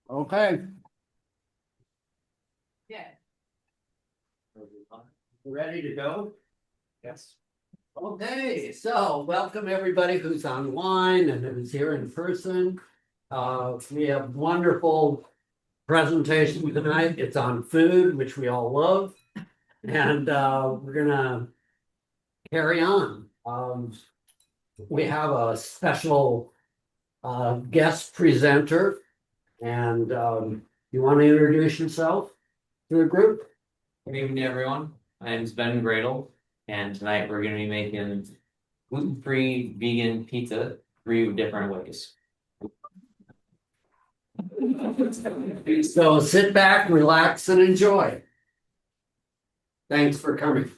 Okay, Yeah. ready to go? Yes. Okay, so welcome everybody who's online and who's here in person. We have wonderful presentation tonight. It's on food, which we all love. And we're gonna carry on. We have a special guest presenter. And you want to introduce yourself to the group? Good evening, everyone. My name is Ben Gradle, and tonight we're going to be making gluten-free vegan pizza 3 different ways. So sit back, relax, and enjoy. Thanks for coming.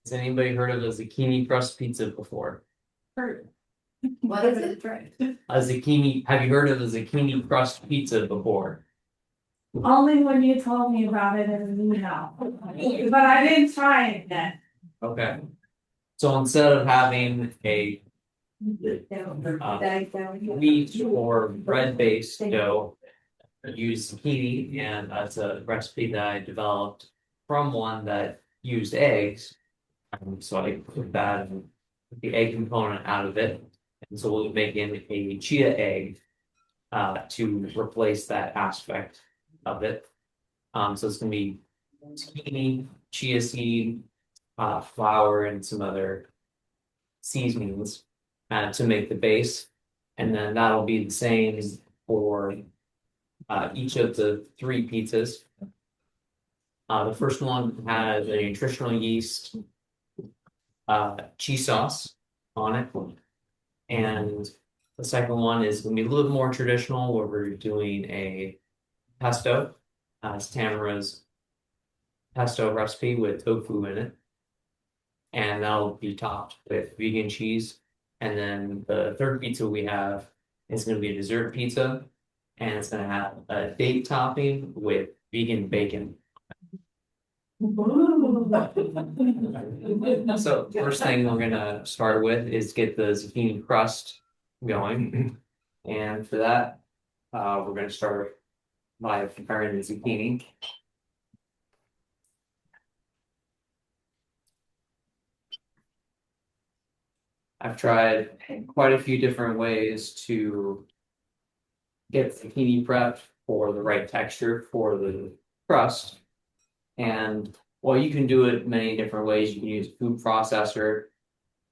Has anybody heard of a zucchini crust pizza before? What is it? Have you heard of a zucchini crust pizza before? Only when you told me about it in an email, but I didn't try it yet. Okay. So instead of having a wheat or bread-based dough, I use zucchini, and that's a recipe that I developed from one that used eggs. So I took that and took the egg component out of it. And so we'll be making a chia egg to replace that aspect of it. So it's gonna be zucchini, chia seed, flour, and some other seasonings to make the base. And then that'll be the same for each of the 3 pizzas. The first one has a nutritional yeast cheese sauce on it. And the second one is going to be a little bit more traditional, where we're doing a pesto. It's Tamara's pesto recipe with tofu in it. And that'll be topped with vegan cheese. And then the third pizza we have is going to be a dessert pizza. And it's going to have a date topping with vegan bacon. So first thing we're gonna start with is get the zucchini crust going. And for that, we're gonna start by preparing the zucchini. I've tried quite a few different ways to get zucchini prepped for the right texture for the crust. And well, you can do it many different ways. You can use a food processor.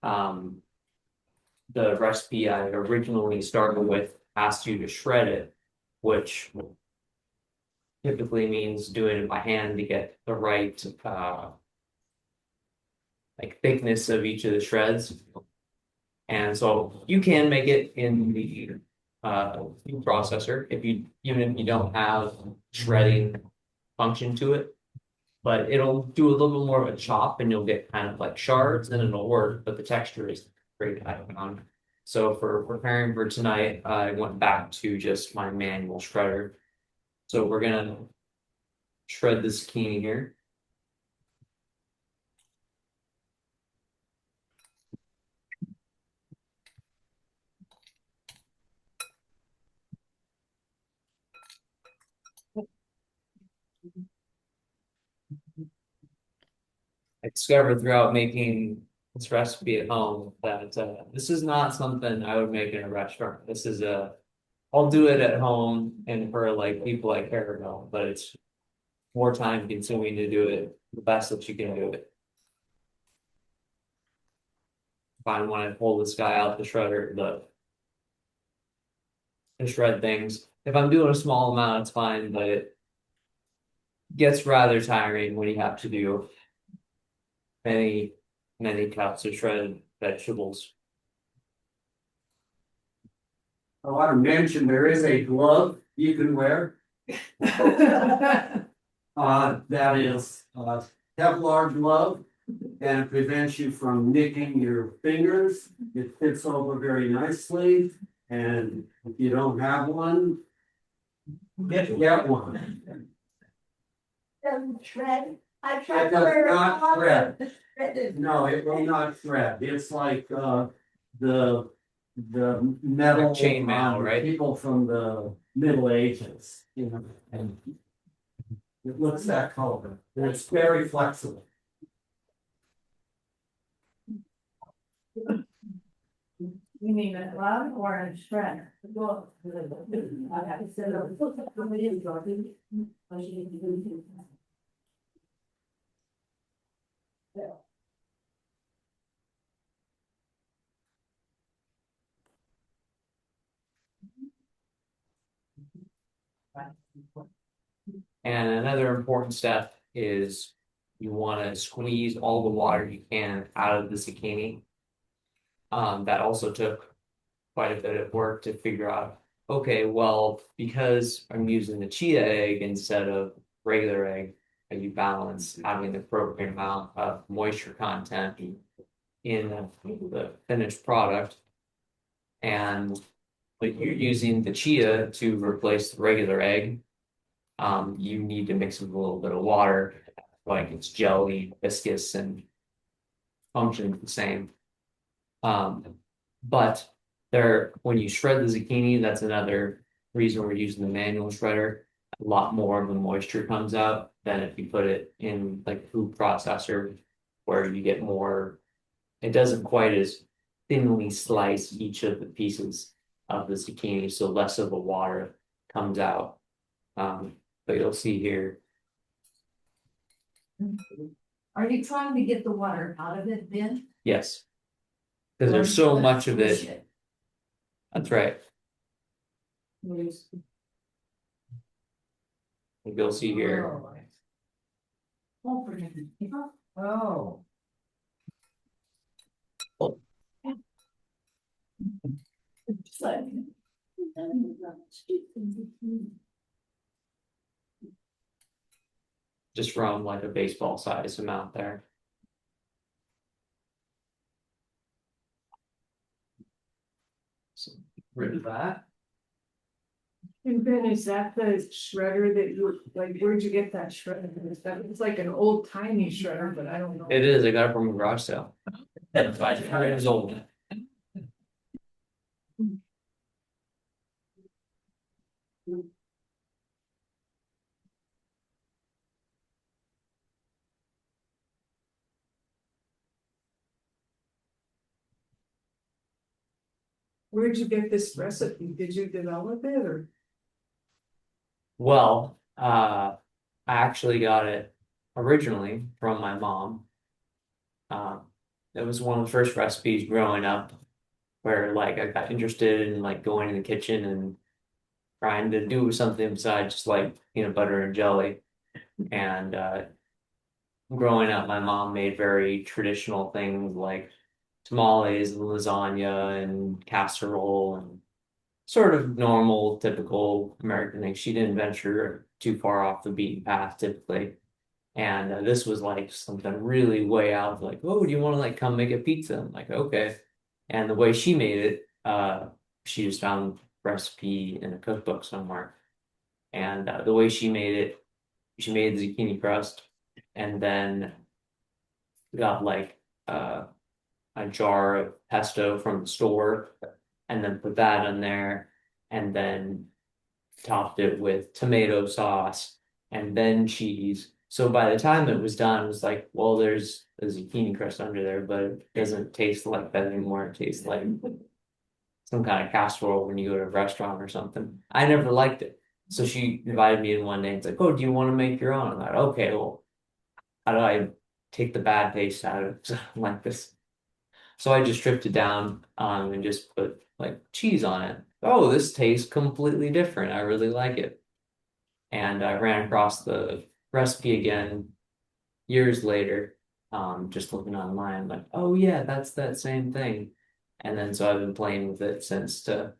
The recipe I originally started with asked you to shred it, which typically means doing it by hand to get the right like thickness of each of the shreds. And so you can make it in the food processor even if you don't have shredding function to it. But it'll do a little bit more of a chop, and you'll get kind of like shards, and it'll work, but the texture is great. I found. So for preparing for tonight, I went back to just my manual shredder. So we're gonna shred the zucchini here. I discovered throughout making this recipe at home that this is not something I would make in a restaurant. I'll do it at home and for like people I care about, but it's more time consuming to do it the best that you can do it. If I want to pull this guy out the shredder, to shred things. If I'm doing a small amount, it's fine, but it gets rather tiring when you have to do many cups of shredded vegetables. I want to mention there is a glove you can wear. That is a Kevlar glove, and it prevents you from nicking your fingers. It fits over very nicely, and if you don't have one, get one. Doesn't shred. I It tried to does wear not shred. Shredded. No, it will not shred. It's like the the metal. Like chainmail, on right? People from the Middle Ages, and it looks that color, and it's very flexible. You mean a glove or a shredder? And another important step is you want to squeeze all the water you can out of the zucchini. That also took quite a bit of work to figure out, okay, well, because I'm using the chia egg instead of regular egg, and you balance having the appropriate amount of moisture content in the finished product. And but you're using the chia to replace the regular egg. You need to mix with a little bit of water, like it's jelly, viscous, and functions the same. But when you shred the zucchini, that's another reason we're using the manual shredder. A lot more of the moisture comes out than if you put it in like a food processor, where you get more. It doesn't quite as thinly slice each of the pieces of the zucchini, so less of the water comes out. But you'll see here. Are you trying to get the water out of it then? Yes, because there's so much of it. That's right. You'll see here. Oh. Just from like a baseball size amount there. So rid of that. And Ben, is that the shredder that you, like, where'd you get that shredder? It's like an old timey shredder, but I don't know. It is. I got it from a garage sale. That's 5 years old. Where'd you get this recipe? Did you develop it or? Well, I actually got it originally from my mom. It was one of the first recipes growing up where like I got interested in like going in the kitchen and trying to do something besides just like peanut butter and jelly. And growing up, my mom made very traditional things like tamales and lasagna and casserole and sort of normal, typical American things. She didn't venture too far off the beaten path typically. And this was like something really way out, like, oh, do you want to like come make a pizza? I'm like, okay. And the way she made it, she just found recipe in a cookbook somewhere. And the way she made it, she made the zucchini crust and then got like a jar of pesto from the store and then put that in there and then topped it with tomato sauce and then cheese. So by the time it was done, it was like, well, there's a zucchini crust under there, but it doesn't taste like that anymore. It tastes like some kind of casserole when you go to a restaurant or something. I never liked it. So she invited me in one day and it's like, oh, do you want to make your own? I'm like, okay, well, how do I take the bad taste out of something like this? So I just stripped it down and just put like cheese on it. Oh, this tastes completely different. I really like it. And I ran across the recipe again years later, just looking online, like, oh yeah, that's that same thing. And then so I've been playing with it since to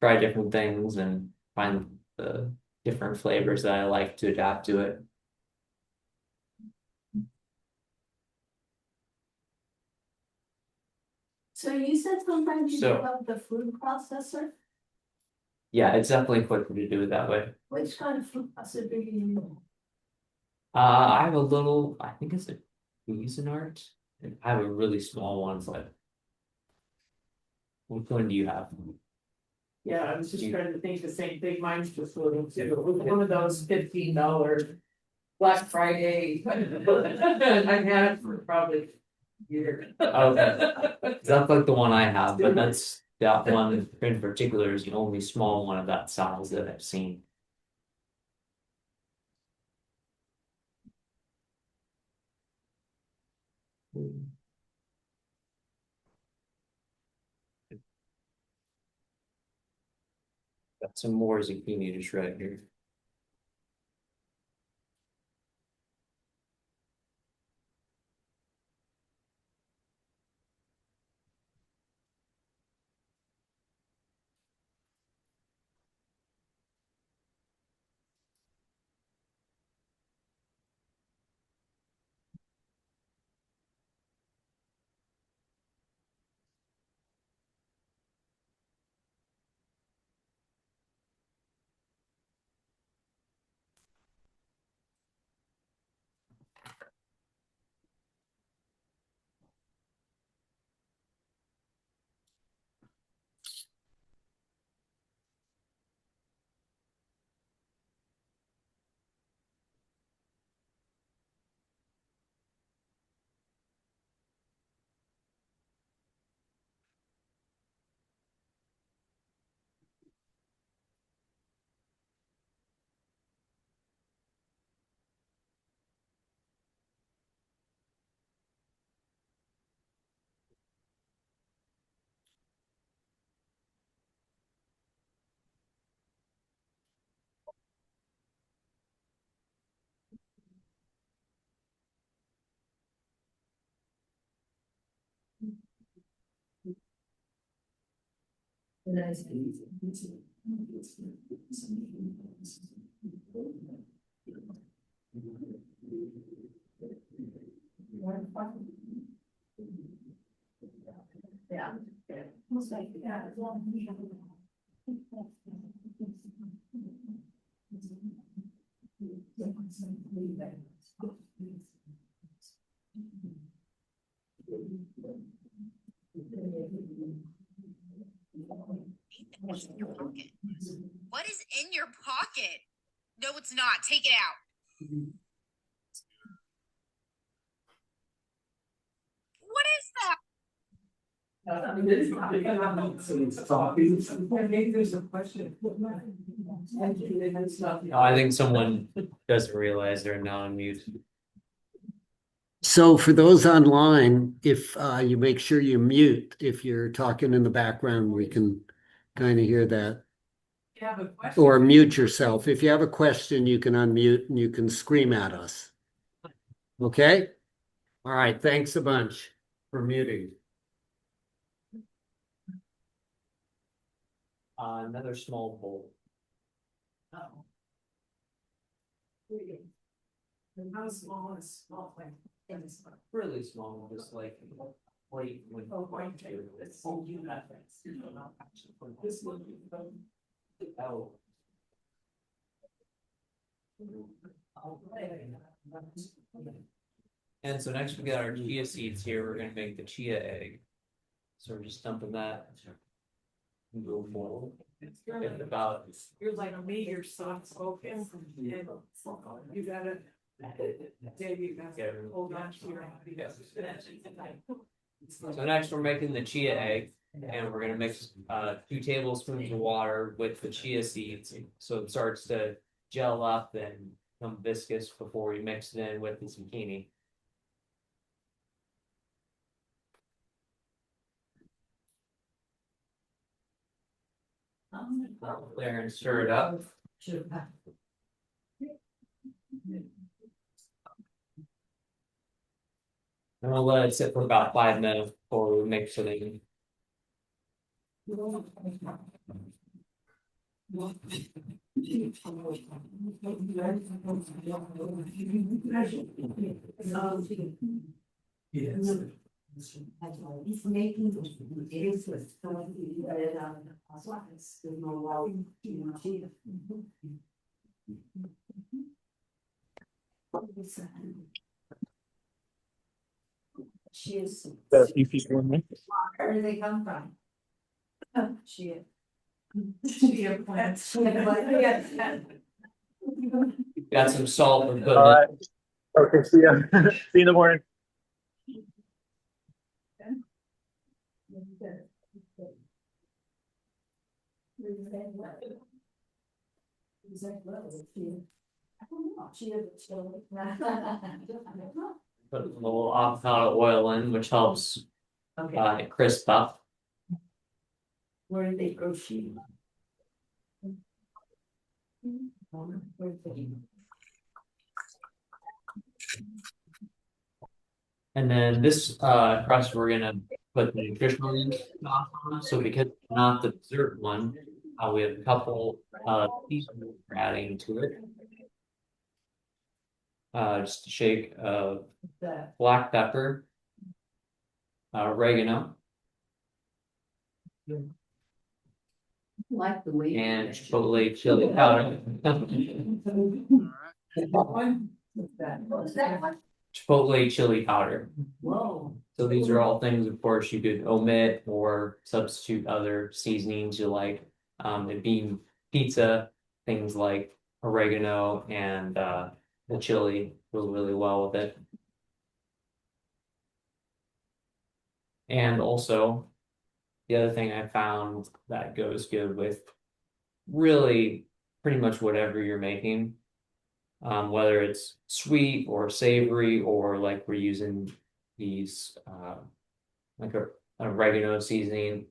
try different things and find the different flavors that I like to adapt to it. So you said sometimes you So- develop the food processor? Yeah, it's definitely quicker to do it that way. Which kind of food processor do you use? I have a little, I think it's a Cuisinart. I have a really small one. It's like Which one do you have? Yeah, I was just trying to think the same thing, mine's just a little too, it was one of those $15 Black Friday. I've had it for probably a year. Okay. That's like the one I have, but that one in particular is the only small one of that size that I've seen. Got some more zucchini to shred here. Yeah. Looks like, yeah. What's in your pocket? What is in your pocket? No, it's not. Take it out. What is that? Maybe there's a question. Oh, I think someone doesn't realize they're now on mute. So for those online, if you make sure you mute, if you're talking in the background, we can kind of hear that. Have a question. Or mute yourself. If you have a question, you can unmute and you can scream at us. Okay? All right, thanks a bunch for muting. Another small bowl. How small is small thing? Really small, just like plate with. This one. Oh. And so next we got our chia seeds here. We're gonna make the chia egg. So we're just dumping that. Go forward. It's about. You're like me, you're soft spoken, and you gotta. Dave, you gotta hold on to your. So next we're making the chia egg, and we're gonna mix 2 tablespoons of water with the chia seeds, so it starts to gel up and become viscous before we mix it in with the zucchini. There and stir it up. And we'll let it sit for about 5 minutes before we mix it in. He's making it is with. She is. There are a few people in there. Where do they come from? Chia. Chia plants. Got some salt and All right. Okay, see ya. See you in the morning. put a little avocado oil in, which helps Okay, it crisp up. where do they grow sheep? And then this crust, we're gonna put the nutritional sauce on. So because it's not the dessert one, we have a couple teaspoons we're adding to it. Just a shake of black pepper, oregano, Like the way. and chipotle chili powder. What's that one? Chipotle chili powder. Whoa. So these are all things, of course, you could omit or substitute other seasonings you like. It being pizza, things like oregano and the chili goes really well with it. And also, the other thing I found that goes good with really pretty much whatever you're making, whether it's sweet or savory or like we're using these like an oregano seasoning,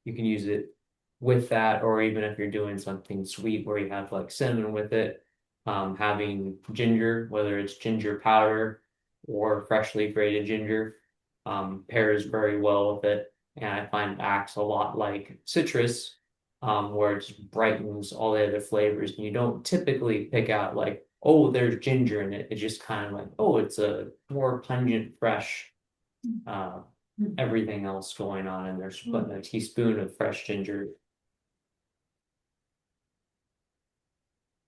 you can use it with that, or even if you're doing something sweet where you have like cinnamon with it, having ginger, whether it's ginger powder or freshly grated ginger, pairs very well with it. And I find it acts a lot like citrus, where it just brightens all the other flavors. And you don't typically pick out like, oh, there's ginger in it. It's just kind of like, oh, it's a more pungent, fresh, everything else going on. And there's putting a teaspoon of fresh ginger.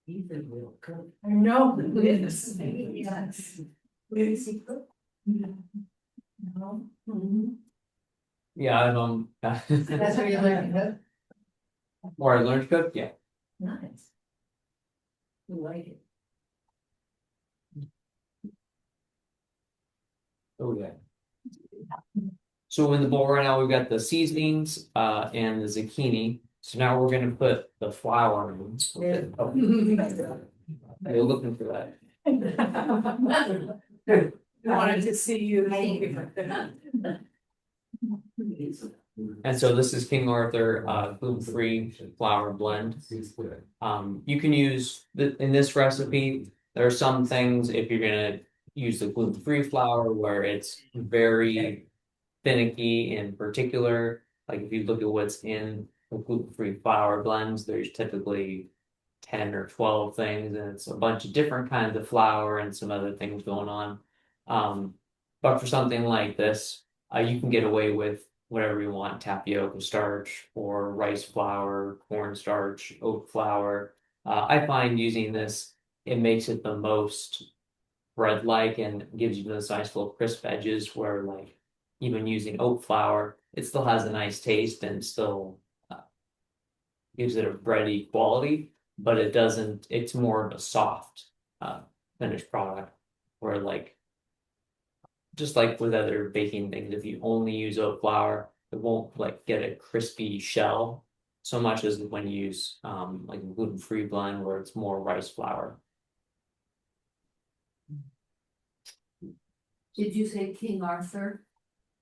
He's a real cook. I know, it is. Yes. Where is he cook? No. Mhm. Yeah, That's where you learn to cook? or I learned to cook. Yeah. Nice. You like it. Oh yeah. So in the bowl right now, we've got the seasonings and the zucchini. So now we're gonna put the flour in. Oh, you're looking for that. Wanted to see you. And so this is King Arthur gluten-free flour blend. You can use in this recipe. There are some things if you're gonna use the gluten-free flour where it's very finicky in particular. Like if you look at what's in the gluten-free flour blends, there's typically 10 or 12 things, and it's a bunch of different kinds of flour and some other things going on. But for something like this, you can get away with whatever you want: tapioca starch or rice flour, cornstarch, oat flour. I find using this, it makes it the most bread-like and gives you those nice little crisp edges where like even using oat flour, it still has a nice taste and still gives it a bready quality, but it doesn't, it's more of a soft finished product where like just like with other baking things, if you only use oat flour, it won't like get a crispy shell so much as when you use like a gluten-free blend where it's more rice flour. Did you say King Arthur?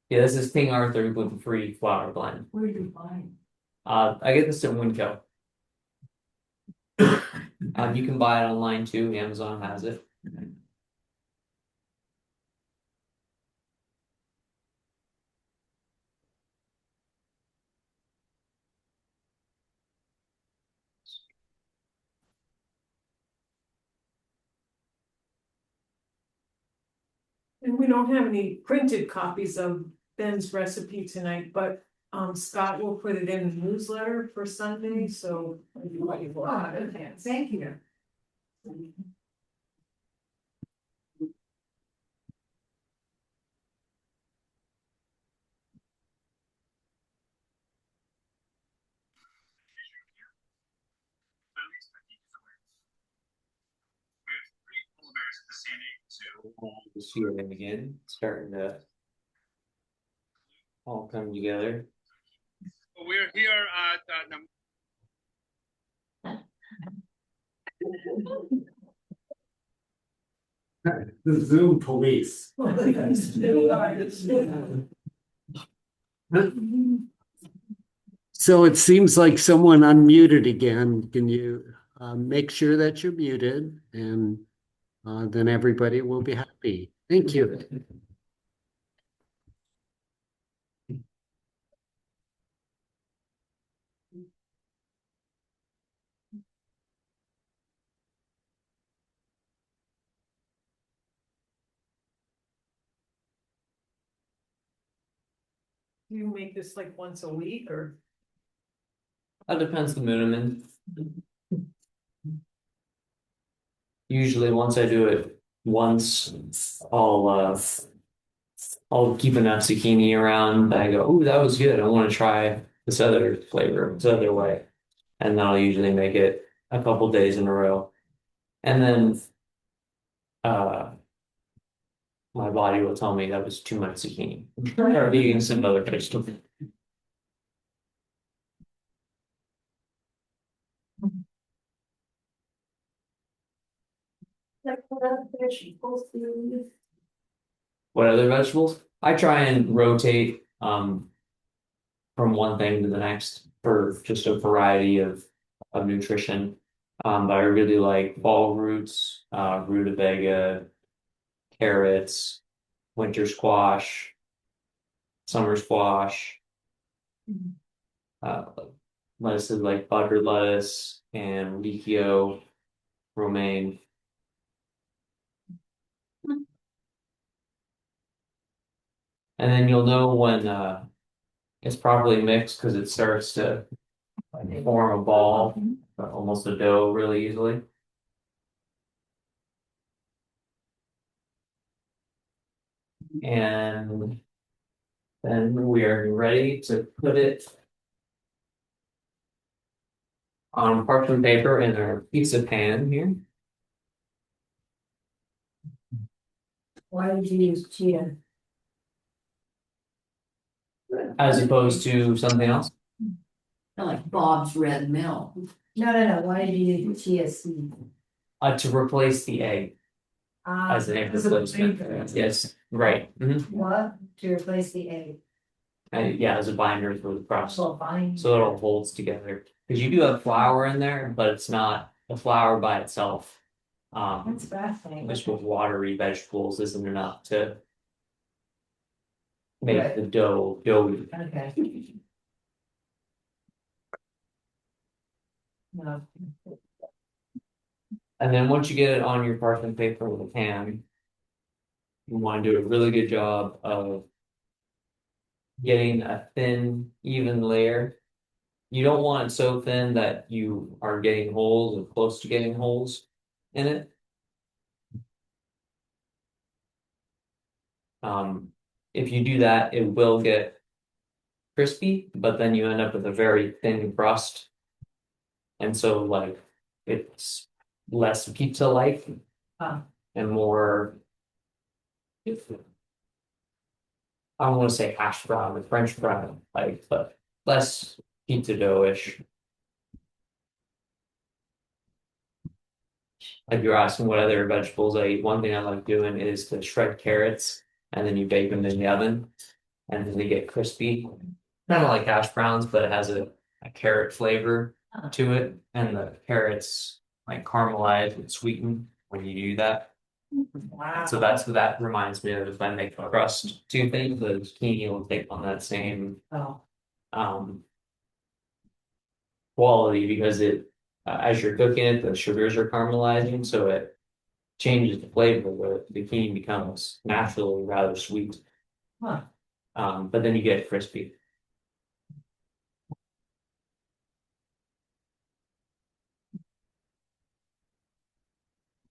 Yeah, this is King Arthur gluten-free flour blend. Where do you find? I get this at Winco. You can buy it online too. Amazon has it. And we don't have any printed copies of Ben's recipe tonight, but Scott will put it in the newsletter for Sunday, so. Oh, okay, thank you. Just see them again, starting to all come together. We're here at The Zoom police. So it seems like someone unmuted again. Can you make sure that you're muted and then everybody will be happy. Thank you. You make this like once a week or? That depends the mood I'm in. Usually, once I do it once, I'll keep enough zucchini around that I go, ooh, that was good. I want to try this other flavor, this other way. And then I'll usually make it a couple days in a row. And then my body will tell me that was too much zucchini. Or eating some other vegetable. What other vegetables? I try and rotate from one thing to the next for just a variety of nutrition. But I really like ball roots, rutabaga, carrots, winter squash, summer squash, uh, lettuces like buttered lettuce and radicchio, romaine. And then you'll know when it's properly mixed because it starts to form a ball, almost a dough really easily. And then we are ready to put it on parchment paper in our pizza pan here, Why did you use chia? as opposed to something else. Like Bob's Red Mill. No, why did you use chia seed? To replace the egg as an egg replacement. Yes, right. What? To replace the egg? Yeah, as a binder for the crust. So fine. So it all holds together. Because you do have flour in there, but it's not the flour by itself. That's fascinating. Just with watery vegetables isn't enough to make Right. the dough doughy. Okay. No. And then once you get it on your parchment paper with a pan, you want to do a really good job of getting a thin, even layer. You don't want it so thin that you are getting holes or close to getting holes in it. If you do that, it will get crispy, but then you end up with a very thin crust. And so like it's less pizza-like and more, I don't want to say hash brown or French brown, like, but less pizza dough-ish. Like you're asking what other vegetables I eat, one thing I like doing is to shred carrots and then you bake them in the oven and then they get crispy. Kind of like hash browns, but it has a carrot flavor to it, and the carrots like caramelize and sweeten when you do that. Wow. So that's what that reminds me of if I make a crust two things, the zucchini will take on that same Oh. quality because it as you're cooking it, the sugars are caramelizing, so it changes the flavor where the zucchini becomes naturally rather sweet. Huh. But then you get crispy.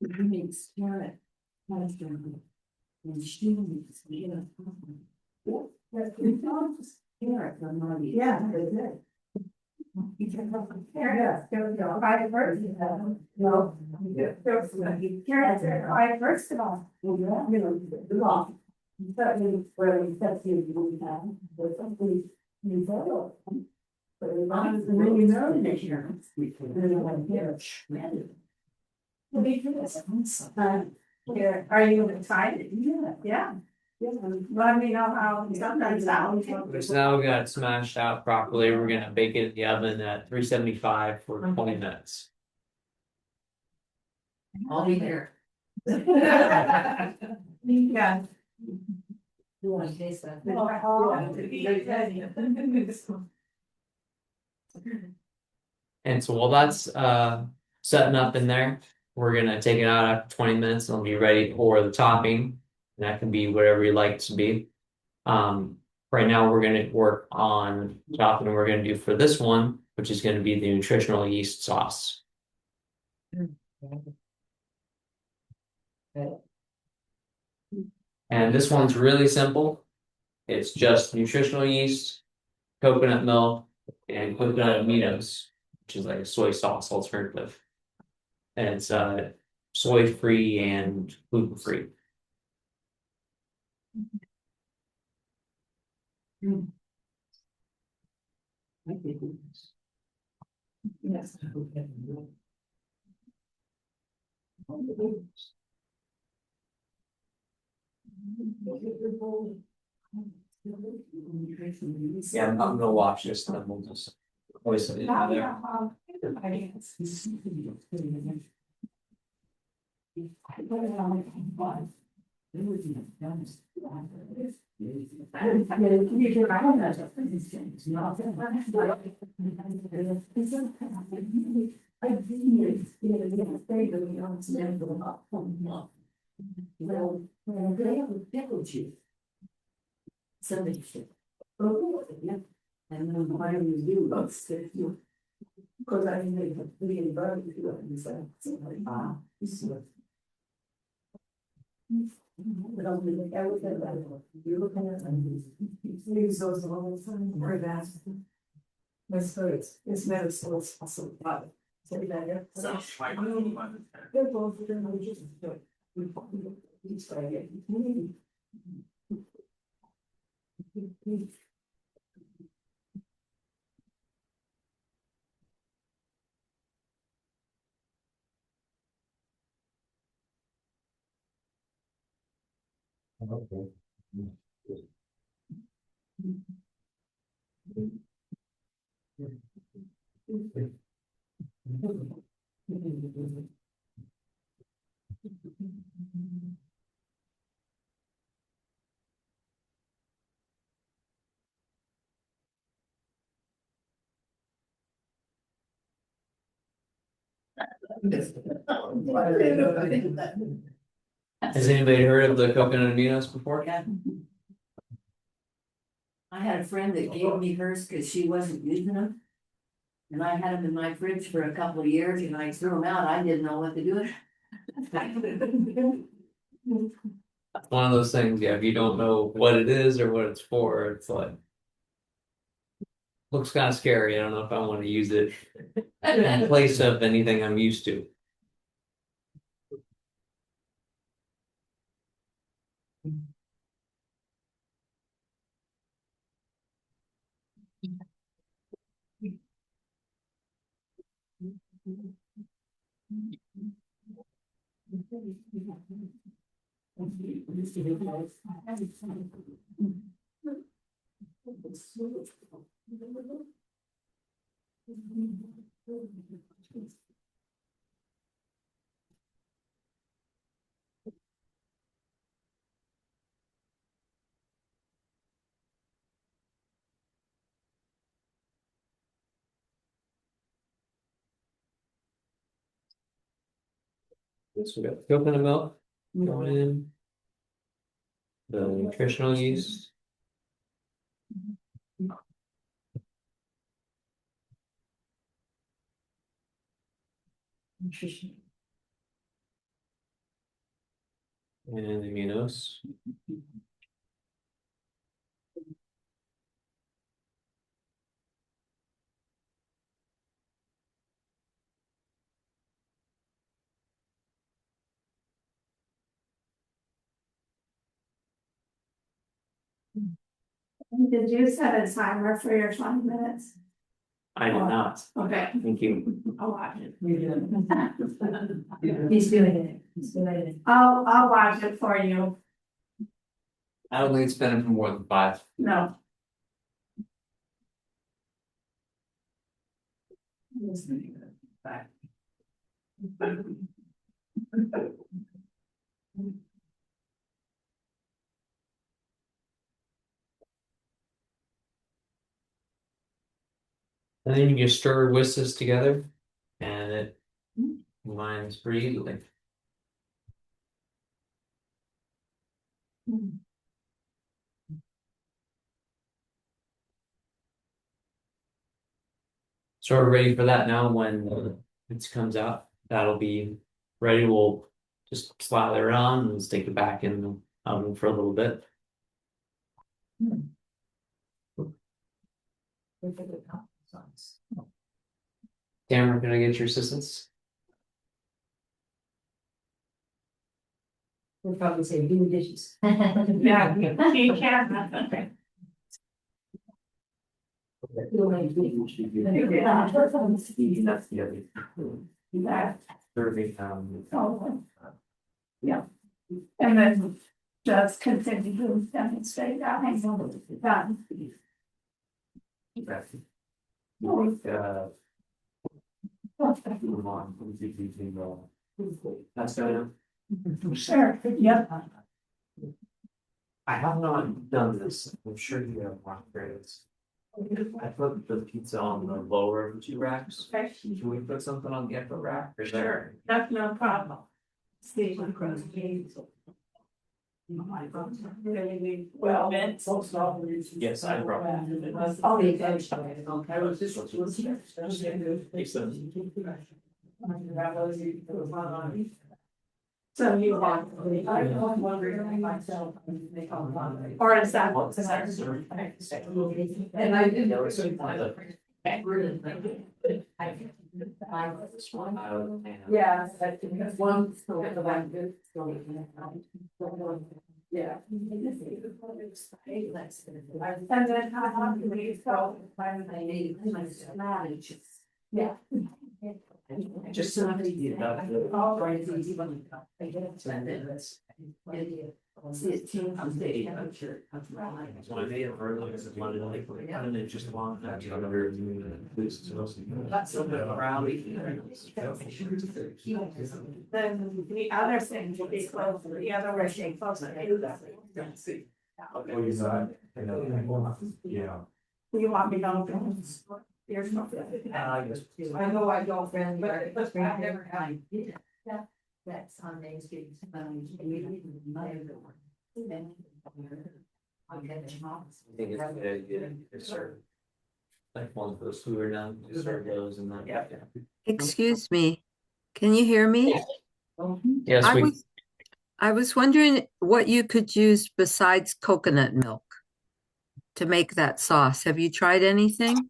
Makes carrot. And she makes carrot. Carrot, I'm not. Yeah, very good. Carrots, there we go, five first. No. Carrots are five first of all. Certainly, where we set you, we have, there's something you said. But and then you know the insurance. Here, are you excited? Yeah. Yeah. Let me know how sometimes that. So now we got it smashed out properly. We're gonna bake it in the oven at 375 for 20 minutes. I'll be there. Yeah. You want to taste that? And so while that's setting up in there, we're gonna take it out after 20 minutes and it'll be ready for the topping. And that can be whatever you like it to be. Right now we're gonna work on topping we're gonna do for this one, which is gonna be the nutritional yeast sauce. And this one's really simple. It's just nutritional yeast, coconut milk, and coconut aminos, which is like a soy sauce alternative. And it's soy free and gluten free. Yes. Yeah, I'm gonna watch this and then we'll just voice it in there. Somebody said, oh, yeah. And then why do you do upstairs? Because I made a million bucks to do it, and so, this is what. But I'll be like, I was at that, you're looking at, and use those all the time, or that. My spirits, it's better, so it's awesome, but. So that, yeah. They're both, they're just, it's like, Has anybody heard of the coconut aminos before? I had a friend that gave me hers because she wasn't using them. And I had them in my fridge for a couple of years and I threw them out. I didn't know what to do with them. One of those things, yeah, if you don't know what it is or what it's for, it's like looks kind of scary. I don't know if I want to use it in place of anything I'm used to. So we got coconut milk going in, the nutritional yeast. And aminos. Did you set a timer for your 20 minutes? I did not. Okay. Thank you. I'll watch it. He's doing it. He's doing it. I'll watch it for you. I don't think it's been for more than 5. No. And then you just stir whisks together and it combines pretty easily. So we're ready for that now when it comes out. That'll be ready. We'll just slather it on and stick it back in the oven for a little bit. Tamara, can I get your assistance? We'll probably say do the dishes. Yeah, you can. Yeah. Serving, Oh, yeah. And then just continue to demonstrate that. I know it's done. That's good. Sure, yep. I have not done this. I'm sure you have rock grades. I put the pizza on the lower of the 2 racks. Can we put something on the upper rack? Or is that- Sure, that's no problem. See. Well, Yes, I brought. Oh, you go. So you want, I was wondering myself, or is that? And I did know it's. Yeah, because one still has a lot good. Yeah. And then how do we go? Yeah. Just somebody did that. All right. See it too. I'm staying. So I made it early because I wanted to like, and it just long that you under. That's a bit rowdy. Then the other thing will be closed, the other way shape close. Yeah. You want me to go? Here's no. I know I don't friend, but I've never had. That's on Main Street. Like one of those who are now, just serve those and then. Yeah. Excuse me, can you hear me? Yes, I we, was, I was wondering what you could use besides coconut milk to make that sauce. Have you tried anything?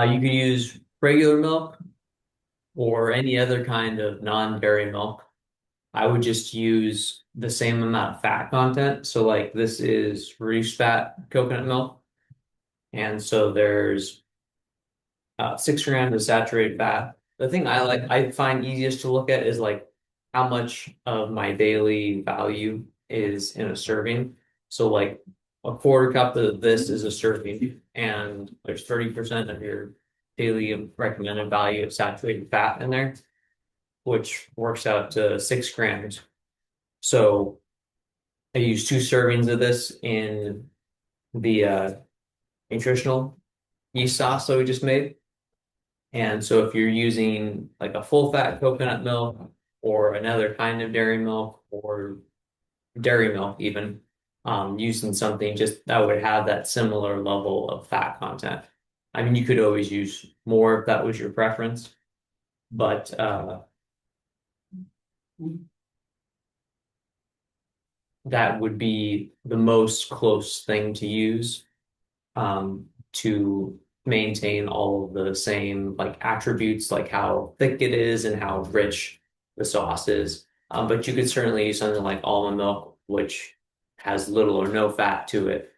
you can use regular milk or any other kind of non-dairy milk. I would just use the same amount of fat content. So like this is reduced fat coconut milk. And so there's 6 grams of saturated fat. The thing I find easiest to look at is like how much of my daily value is in a serving. So like a quarter cup of this is a serving, and there's 30% of your daily recommended value of saturated fat in there, which works out to 6 grams. So I use 2 servings of this in the nutritional yeast sauce that we just made. And so if you're using like a full fat coconut milk or another kind of dairy milk or dairy milk even, using something just that would have that similar level of fat content. I mean, you could always use more if that was your preference, but that would be the most close thing to use to maintain all of the same like attributes, like how thick it is and how rich the sauce is. But you could certainly use something like almond milk, which has little or no fat to it,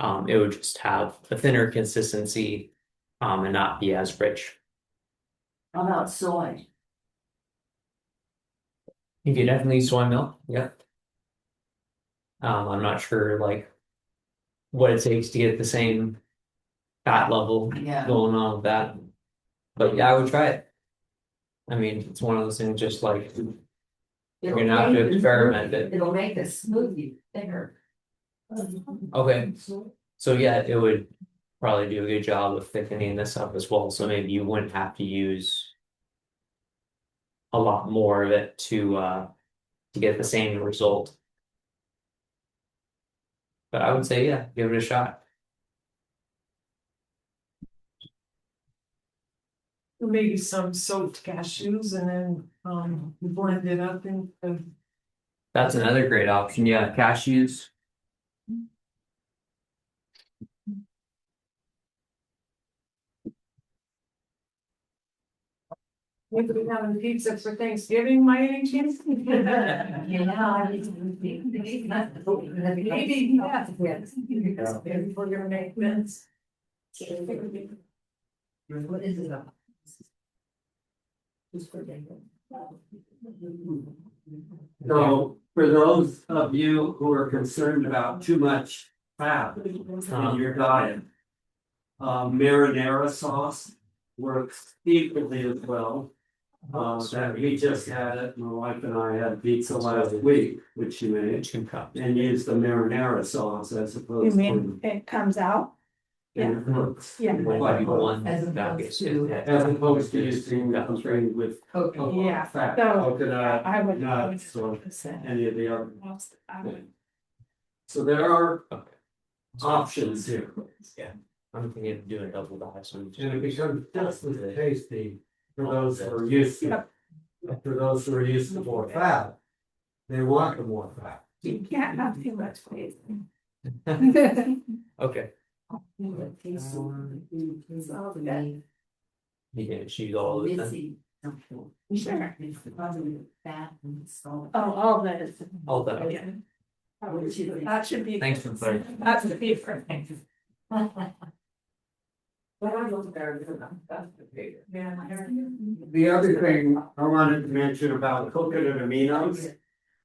It would just have a thinner consistency, and not be as rich. How about soy? You could definitely use soy milk, yep. I'm not sure like what it takes to get the same fat level Yeah. going on with that. But yeah, I would try it. I mean, it's one of those things just like you're gonna have to experiment it. It'll make the smoothie thicker. Okay. So yeah, it would probably do a good job of thickening this up as well. So maybe you wouldn't have to use a lot more of it to get the same result. But I would say, yeah, give it a shot. Maybe some soaked cashews and then, blend it up and. That's another great option. Yeah, cashews. Maybe we're having pizza for Thanksgiving, by any chance? Yeah. Maybe, yeah. Maybe we're gonna make mince. What is it? Just forget it. So for those of you who are concerned about too much fat in your diet, marinara sauce works equally as well. That we just had it, my wife and I had pizza last week, which she made, 2 cups. and used the marinara sauce as You opposed mean to. it comes out? And it works. Yeah. Might be one As that opposed gets to- it. As opposed to using something with Okay. Yeah. fat, So, coconut, I would. nuts, or any of the other. I would. So there are Okay. options here. I'm thinking of doing double dye, so I'm just. And it becomes just as tasty for those who are used to, for those who are used to more fat. They want the more fat. You can't have too much faith. Okay, you can choose all of it then. Sure. Fat and salt. Oh, all that. All that. Okay. That should be. Thanks for clarifying. That should be perfect. Yeah. The other thing I wanted to mention about coconut aminos.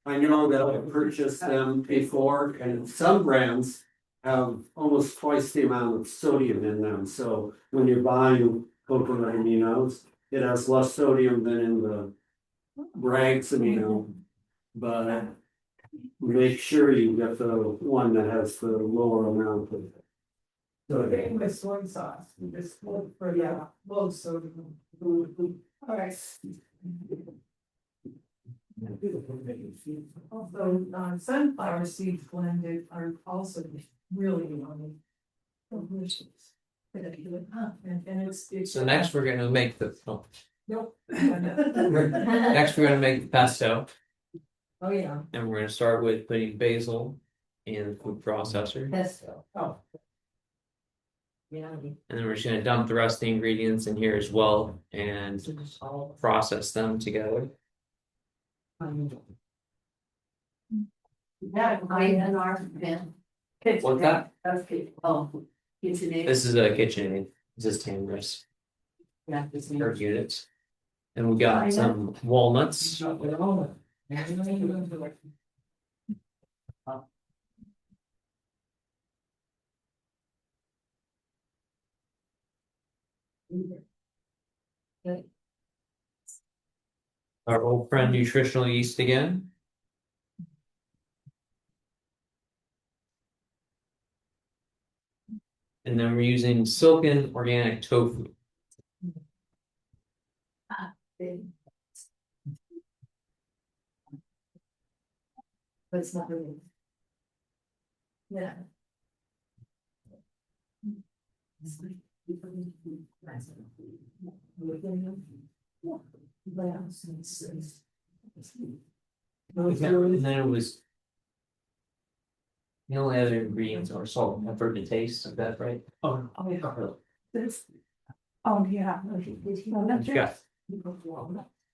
I know that I've purchased them before, and some brands have almost twice the amount of sodium in them. So when you're buying coconut aminos, it has less sodium than in the Bragg's amino. But make sure you get the one that has the lower amount of. Same with soy sauce, you just look for the low sodium. All right. Also, sunflower seeds blended are also really yummy. Delicious. And it's. So next we're gonna make the, oh, Nope. next we're gonna make the pesto, Oh, yeah. and we're gonna start with putting basil in the food processor. Pesto. Oh. Yeah. And then we're just gonna dump the rest of the ingredients in here as well and process them together. Yeah, INR pen. What's that? That's good. Oh, KitchenAid. This is a KitchenAid. This is Tamara's Yeah, this is- per units. And we got some walnuts. Our old friend nutritional yeast again. And then we're using silken organic tofu. But it's not really. Yeah. And then it was. The only other ingredients are salt and pepper to taste, is that right? Oh, yeah. This. Oh, yeah. you got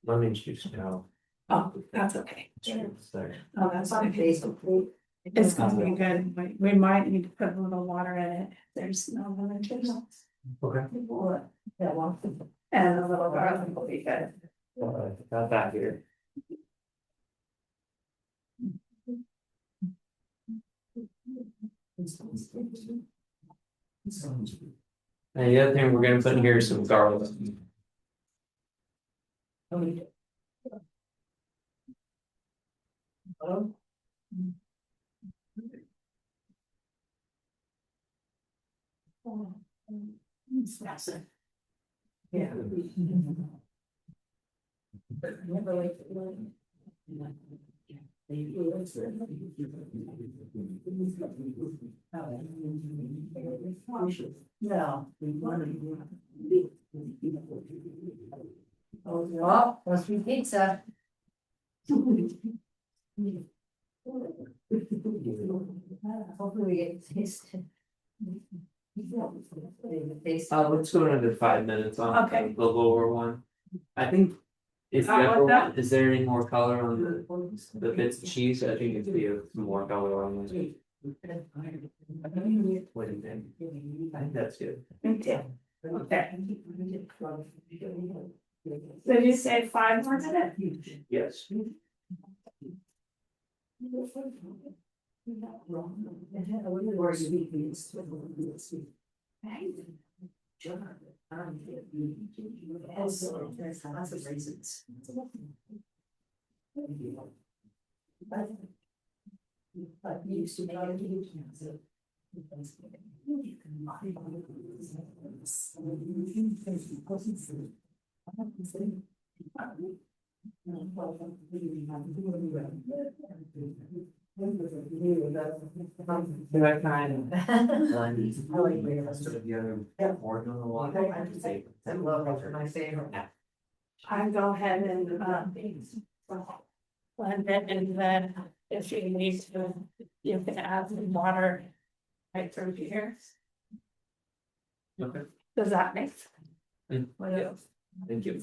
lemon juice now. Oh, that's okay. There. Oh, that's on Facebook. It's gonna be good, we might need to put a little water in it, there's no limit. Okay. And a little garlic will be good. Got that here. And the other thing we're gonna put in here is some garlic. Yeah. No. Oh, must be pizza. Hopefully we get to taste it. Let's go another 5 minutes on Okay. the lower one. I think. Is the I upper want that. one, is there any more color on the bits of cheese? I think it'd be some more color on this. What do you think? I think that's good. Okay. Did you say 5 more minutes? Yes. Lots of reasons. But you used to make a huge Can I kind of? More than the water. my favorite. I go ahead and blend it, and then if you need to, you can add some water right through here. Okay. Does that make sense? Yeah. Thank you.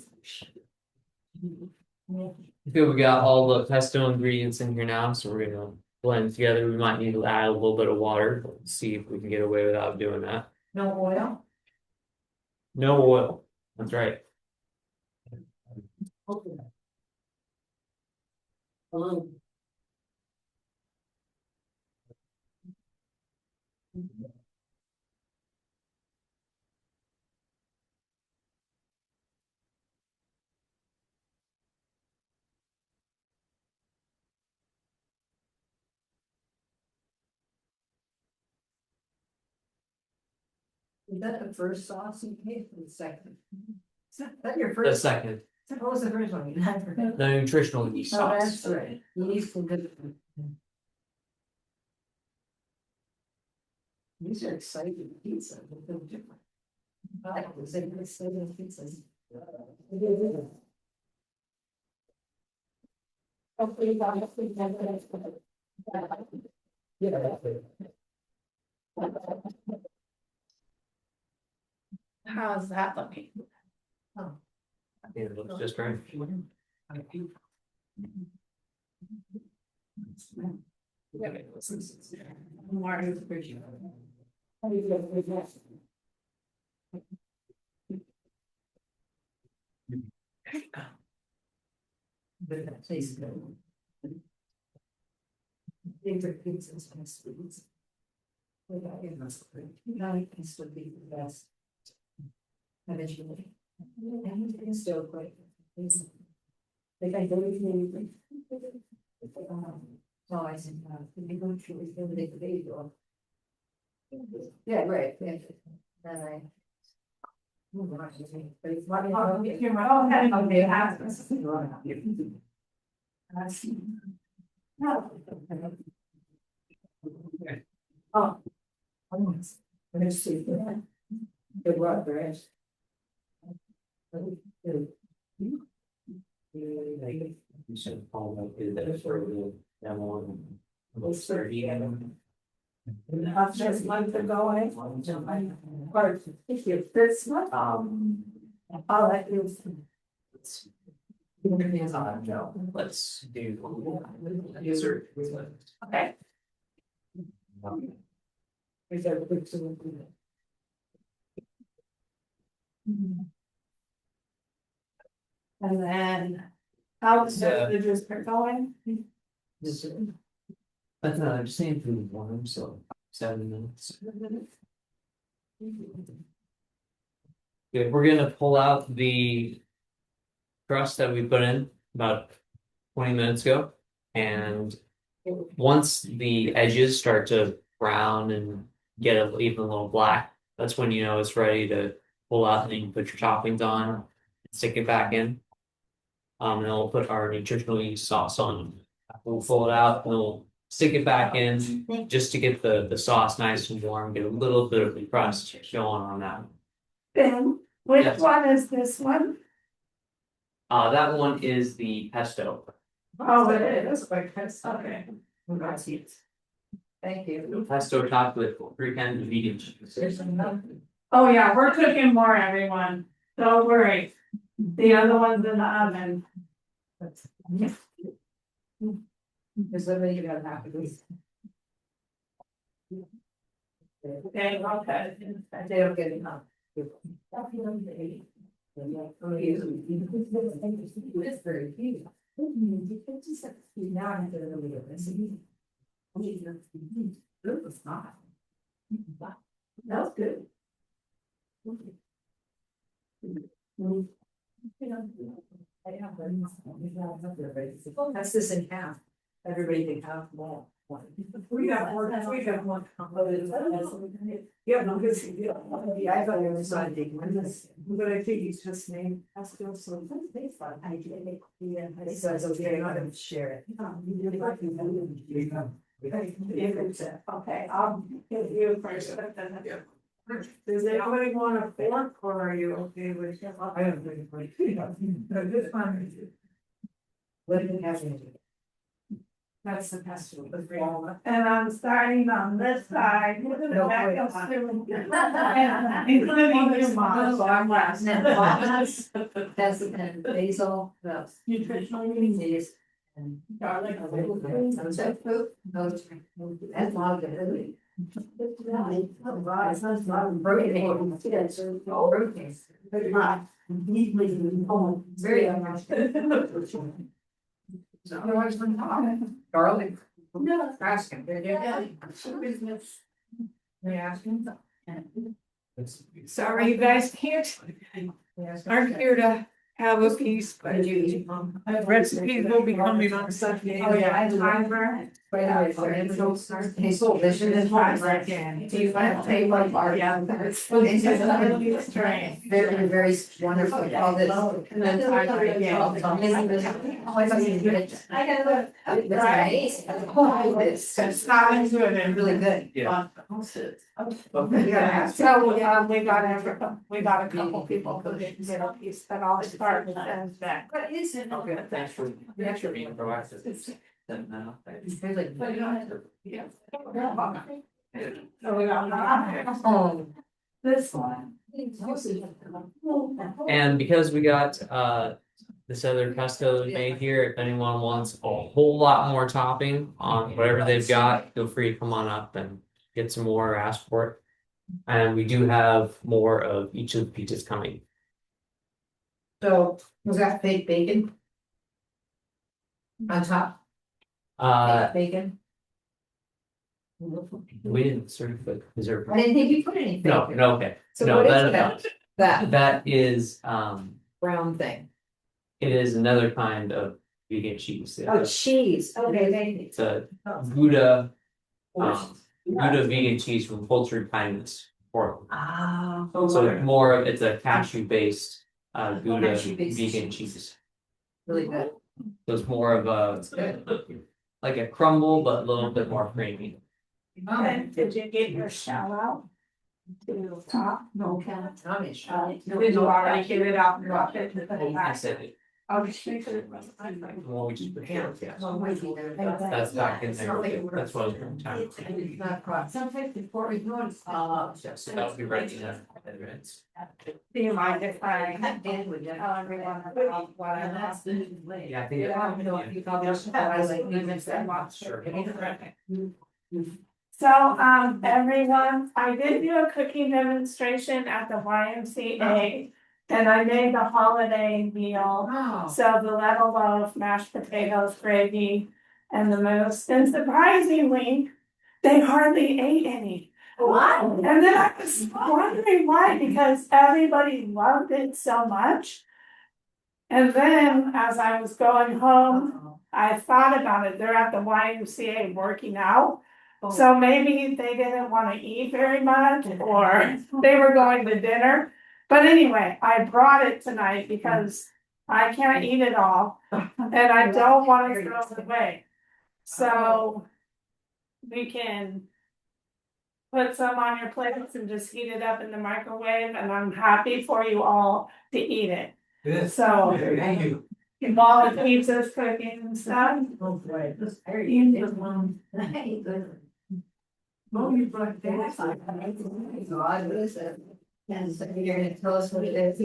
I feel we got all the pesto ingredients in here now, so we're gonna blend together. We might need to add a little bit of water, but see if we can get away without doing that. No oil? No oil. That's right. Is that the first sauce you made or the second? Is that your The first? second, What was the first one? You had for- the nutritional yeast Oh, sauce. that's right. Yeast and good. These are exciting pizza, they're different. I was exciting pizzas. Hopefully, hopefully, how's that looking? I think it looks just right. More. But that tastes good. Favorite pizzas and sweets. Without it, now it can still be the best. Eventually. And it's still quite. Like I don't even. So I said, we go through, we make the baby off. Yeah, right, yeah. Then I. But it's what. Okay, Oh. Let's see. Good work, right? You should follow up with that for the demo. Just month ago, or if you this one, I'll let you. No, let's do. Dessert. Okay. Is that a big solution? And then, how's the just going? But no, I'm just saying food warm, so 7 minutes. Okay, we're gonna pull out the crust that we put in about 20 minutes ago. And once the edges start to brown and get even a little black, that's when you know it's ready to pull out and then you can put your toppings on and stick it back in. And then we'll put our nutritional yeast sauce on. We'll pull it out and we'll stick it back in just to get the sauce nice and warm, get a little bit of the crust going on that. Ben, which Yes. one is this one? That one is the pesto. Oh, it is. Okay. Thank you. Pesto topped with 3 cans of vegan cheese. Oh, yeah, we're cooking more, everyone. Don't worry. The other one's in the oven. There's somebody you gotta have to do. Okay, okay. They don't get enough. It's very few. Now I have to really get this. Good was not. That's good. That's this in half. Everybody can have more. We got one. Yeah, no, good. Yeah, I thought it was something. But I think he's just named. That's still so. Yeah, so it's okay, I'm gonna share it. Okay, I'll give you first. Does anybody want a fork or are you okay with? I have. This one. What do you have in it? That's the pesto. And I'm starting on this side. Including your mom, so I'm last. That's and basil, the Nutritional needs. And garlic. that's a lot of good. Very garlic. No. Ask him. Sorry, you guys aren't here to have a piece, but recipes will be coming on Sunday. Oh, yeah, I timer. He's so vicious. Do you find one bar? Yeah. Very, very wonderful. All this. And then timer again. Oh, I thought you did. I gotta look. That's amazing. Oh, it's It's not good and really good. Yeah. Yeah, so we got a couple people who didn't get a piece, but all the part and that. What is it? Okay, thanks for being proactive. Then, So we got Oh. this one. And because we got this other pesto made here, if anyone wants a whole lot more topping on whatever they've got, feel free to come on up and get some more or ask for it. And we do have more of each of the pizzas coming. So was that fake bacon? On top? Uh, Bacon? we didn't serve it. Is there? I didn't think you put any No, bacon. no, okay. So No, what is that- that? That That is, brown thing? it is another kind of vegan cheese. Oh, cheese, okay, thank you. It's a Gouda, Gouda vegan cheese from cultured kindness. Portland. Ah. So it's more of, it's a cashew based Gouda Cashew-based vegan cheese. cheese. Really good. So it's more of a, like a crumble, but a little bit more creamy. And did you get your shout out? To top? No, Tommy. Did you already get it out and drop it? I said it, I'll just make it. well, we just put here, yeah. That's That's back in there, that's what I was from time. It's not cross. Sometimes before we go on. So that'll be right in there. Do you mind if I? Everyone. What I lost. Yeah, I think. Yeah, I know, you probably should have, I was like, you missed that much. Sure. So, everyone, I did do a cooking demonstration at the YMCA. And I made the holiday meal, so the level loaf, mashed potatoes, gravy, and the mousse, and surprisingly, they hardly ate any. Wow. And then I was wondering why, because everybody loved it so much. And then as I was going home, I thought about it, they're at the YMCA working out. So maybe they didn't wanna eat very much, or they were going to dinner. But anyway, I brought it tonight because I can't eat it all, and I don't wanna throw it away. So we can put some on your plates and just heat it up in the microwave, and I'm happy for you all to eat it. So, Thank you. while the pizza's cooking and stuff. Oh, right. That's very good. Hey, good. Oh, you brought that. So I was, and so you're gonna tell us what it is.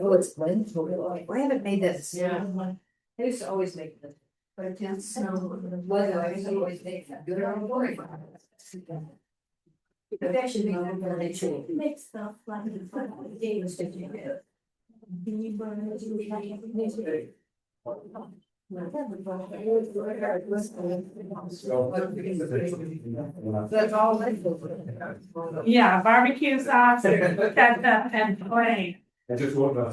Oh, it's lentil. I haven't made this. Yeah. I used to always make this. But it can't smell. Whether I used to always make that good or boring. But that should be very true. Make stuff like. Games that you do. That's all. Yeah, barbecue sauce, ketchup, and plain. So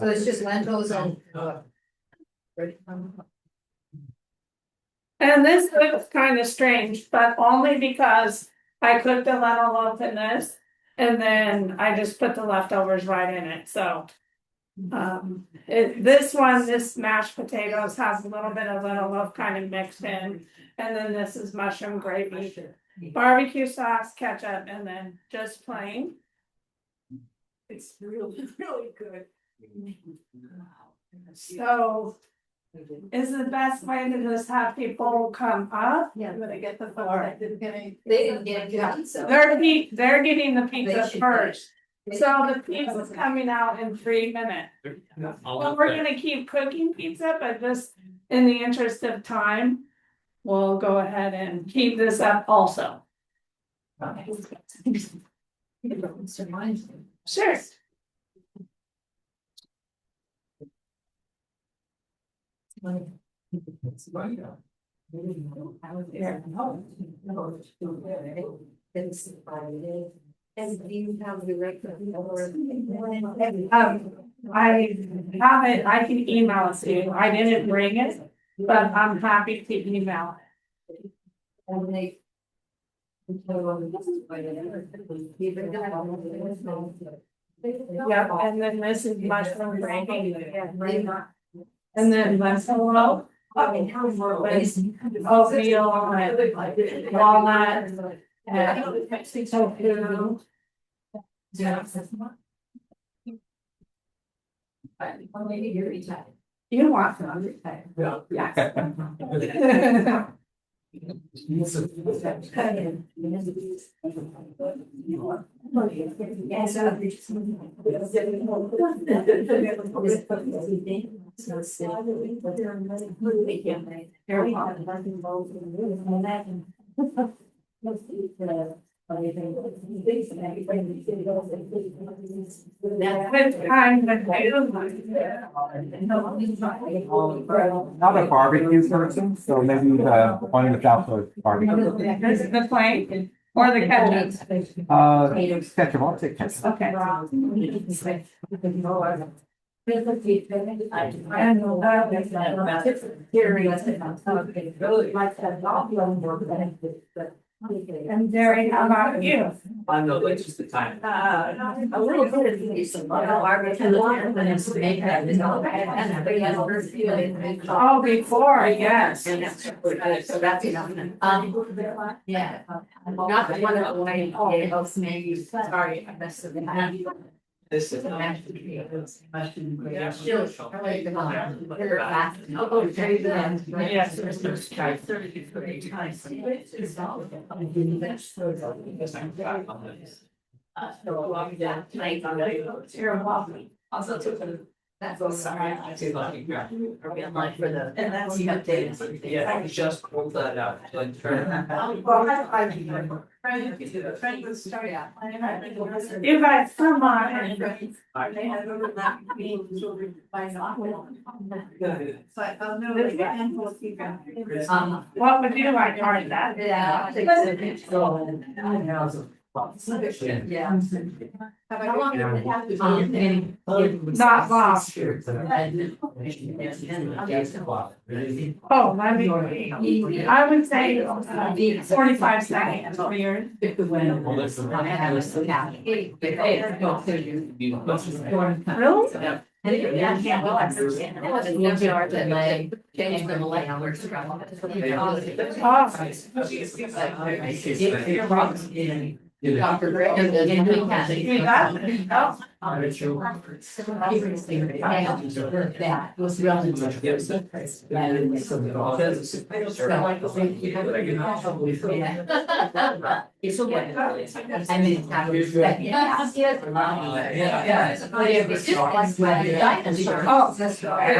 it's just lentils and. And this looks kind of strange, but only because I cooked the lentil loaf in this, and then I just put the leftovers right in it, so. This mashed potatoes has a little bit of lentil loaf kind of mixed in, and then this is mushroom gravy, barbecue sauce, ketchup, and then just plain. It's really, really good. So. Is the best way to just have people come up? Yeah. When they get the floor. They didn't get it, so. They're getting the They pizza should- first, so the pizza's coming out in 3 minutes. Well, we're gonna keep cooking pizza, but just in the interest of time, we'll go ahead and keep this up also. Sure. And do you have the record? I have it, I can email it to you, I didn't bring it, but I'm happy to email it. And they. Yep, and then this is mushroom gravy. And then lentil loaf. Oatmeal and walnut and tofu. You want some? Yeah. With time, but I don't Not a barbecue person, so maybe one without the barbecue. This is the plain or the ketchup? Ketchup, I'll take ketchup. Okay. And Jerry, how about you? I know, it's just the time. A little bit of these, Oh, before, yes. So that's enough. Yeah. Not the one that way, oh, maybe, sorry, I messed it up. This is. You're welcome. Also took a That's so sorry. Are we in line for the. And that's the update. Yeah, I just pulled that out. Like, turn it. Well, trying to start. If I come on and they have overlap between children by not. So I don't know. What would you like part of that? Yeah. I think Yeah. How long did it have to be? Not long. Oh, let me, I would say 45 seconds for yours. Really? Yeah, well, I understand. It wasn't no charge and they changed the language. Dr. Greg and then we can. You got it. Oh. That was really. It's a way. I mean, I was. Oh, that's right.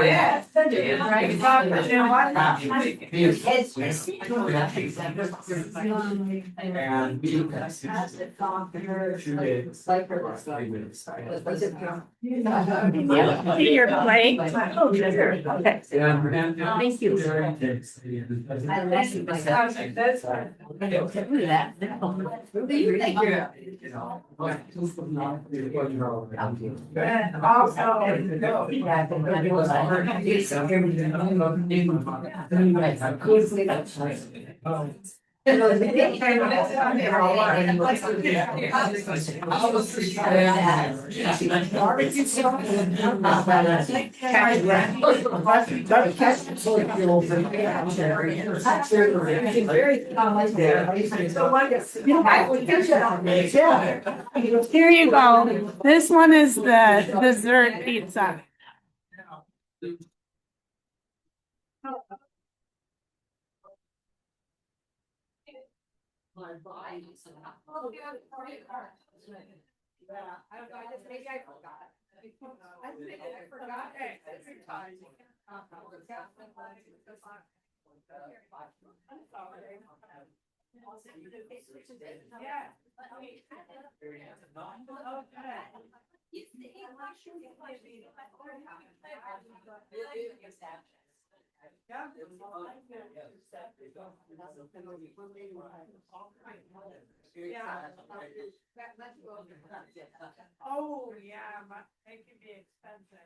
Your plate. Okay. Thank you. Here you go. This one is the dessert pizza. Oh, yeah, it can be expensive.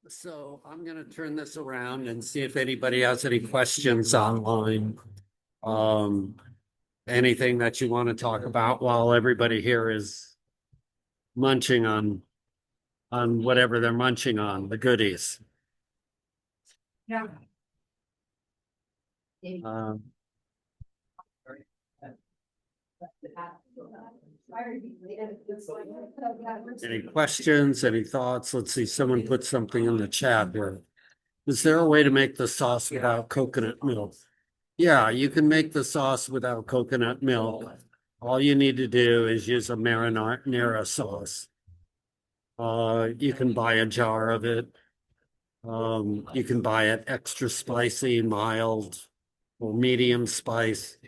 So I'm gonna turn this around and see if anybody has any questions online. Anything that you want to talk about while everybody here is munching on whatever they're munching on, the goodies. Yeah. Um, any questions, any thoughts? Let's see, someone put something in the chat here. Is there a way to make the sauce without coconut milk? Yeah, you can make the sauce without coconut milk. All you need to do is use a marinara sauce. You can buy a jar of it. You can buy it extra spicy, mild, or medium spice,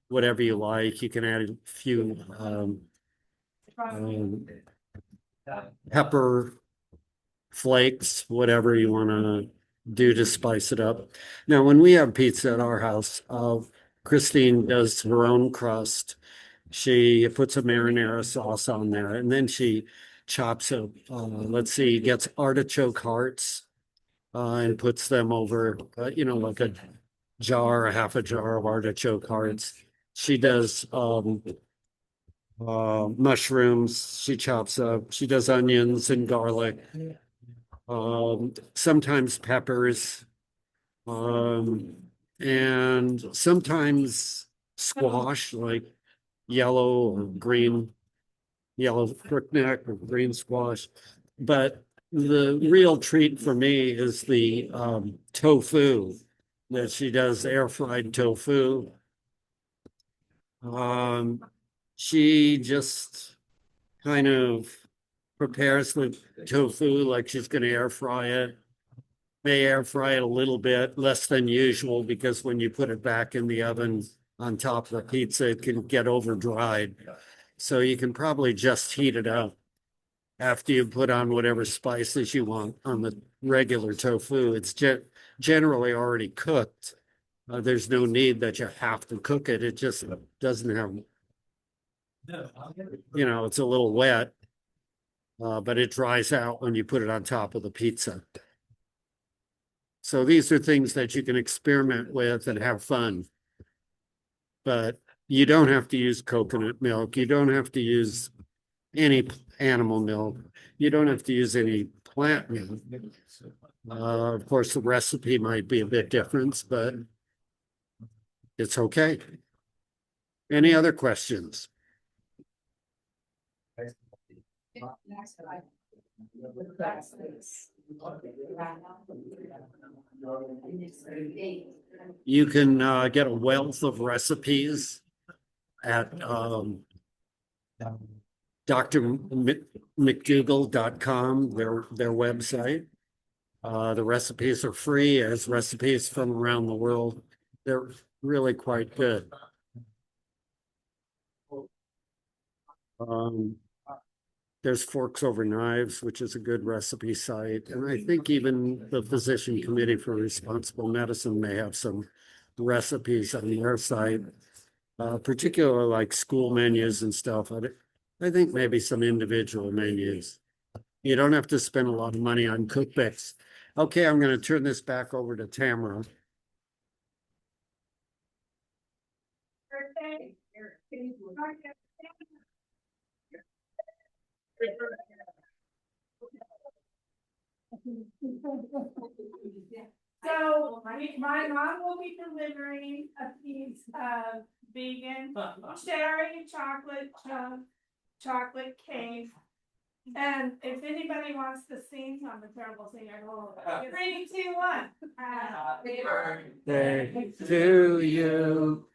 whatever you like. You can add a few um, pepper flakes, whatever you want to do to spice it up. Now, when we have pizza at our house, Christine does her own crust. She puts a marinara sauce on there, and then she chops up, let's see, gets artichoke hearts and puts them over, like a jar, a half a jar of artichoke hearts. She does mushrooms. She chops up. She does onions and garlic. Sometimes peppers, and sometimes squash, like yellow or green, yellow crookneck or green squash. But the real treat for me is the tofu that she does, air fried tofu. She just kind of prepares the tofu like she's going to air fry it. May air fry it a little bit, less than usual, because when you put it back in the oven on top of the pizza, it can get over dried. So you can probably just heat it up after you put on whatever spices you want on the regular tofu. It's generally already cooked. There's no need that you have to cook it. It just doesn't have, it's a little wet, but it dries out when you put it on top of the pizza. So these are things that you can experiment with and have fun. But you don't have to use coconut milk. You don't have to use any animal milk. You don't have to use any plant milk. Of course, the recipe might be a bit different, but it's okay. Any other questions? You can get a wealth of recipes at drmcdougall.com, their website. The recipes are free as recipes from around the world. They're really quite good. There's Forks Over Knives, which is a good recipe site. And I think even the Physician Committee for Responsible Medicine may have some recipes on their site, particularly like school menus and stuff. I think maybe some individual menus. You don't have to spend a lot of money on cookbooks. Okay, I'm going to turn this back over to Tamara. So my mom will be delivering a piece of vegan cherry chocolate cake. And if anybody wants to sing, I'm a terrible singer. 3, 2, 1. Happy birthday to you.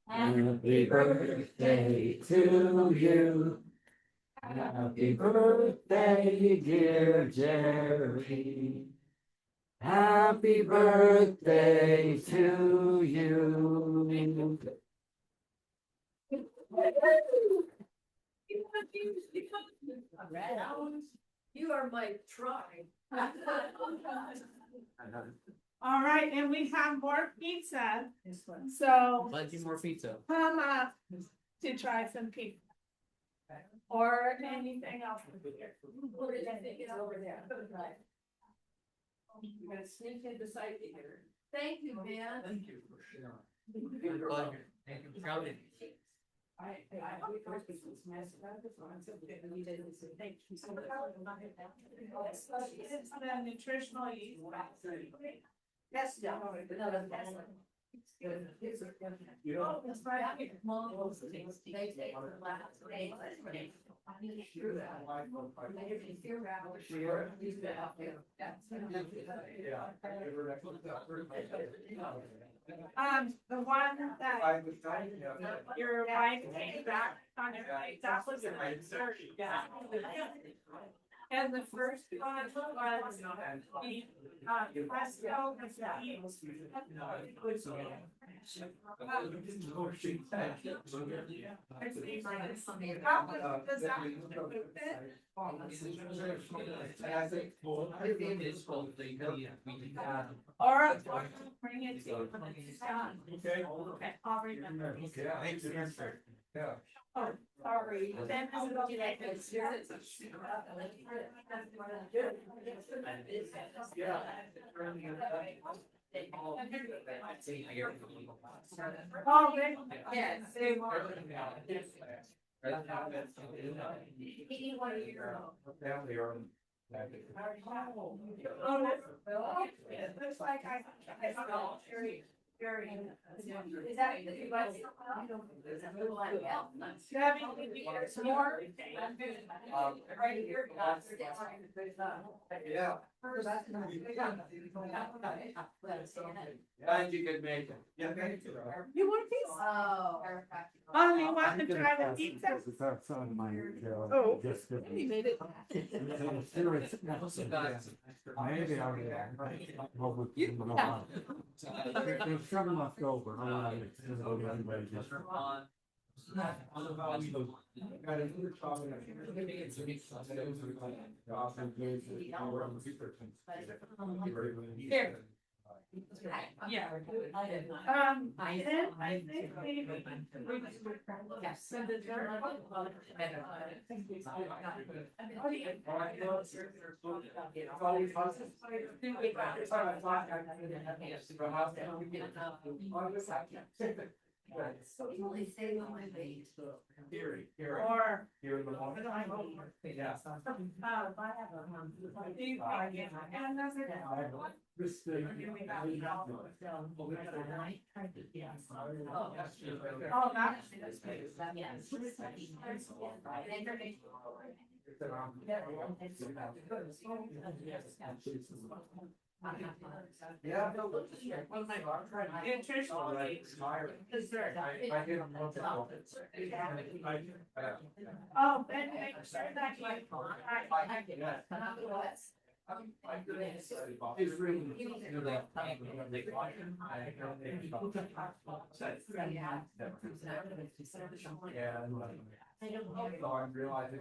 Happy birthday to you. Happy birthday, dear Jerry. Happy birthday to you. You are my tribe. All right, and we have more pizza. So Plenty more pizza. come up to try some pizza. Or anything else. Or anything is over there. I'm gonna sneak in beside you here. Thank you, Ben. Thank you for sharing. Thank you for coming. It's nice about this one, so we did this, thank you so much. It's the nutritional yeast. Yes, yeah. Oh, that's right. The one that your wife came back on it, right? That was the third, yeah. And the first one was the Pascal was or bring it to you when it's done. Okay. Okay, I'll remember. Yeah. Oh, sorry. Then I would be like this. Yeah. Oh, yes, they were. Oh, it looks like I felt very, very. Is that? Some more? Right here. Yeah. Glad you could make it. Yeah, thank you. You want a piece? Oh. Oh, you want to try the pizza? Oh. You made it. Maybe I'll get There's some left over. Here. Yeah. Then I think maybe. Yes. Send it there. Or. Yeah. And oh, Yeah. nutritional. Is there? Oh, and make sure that I'm realizing.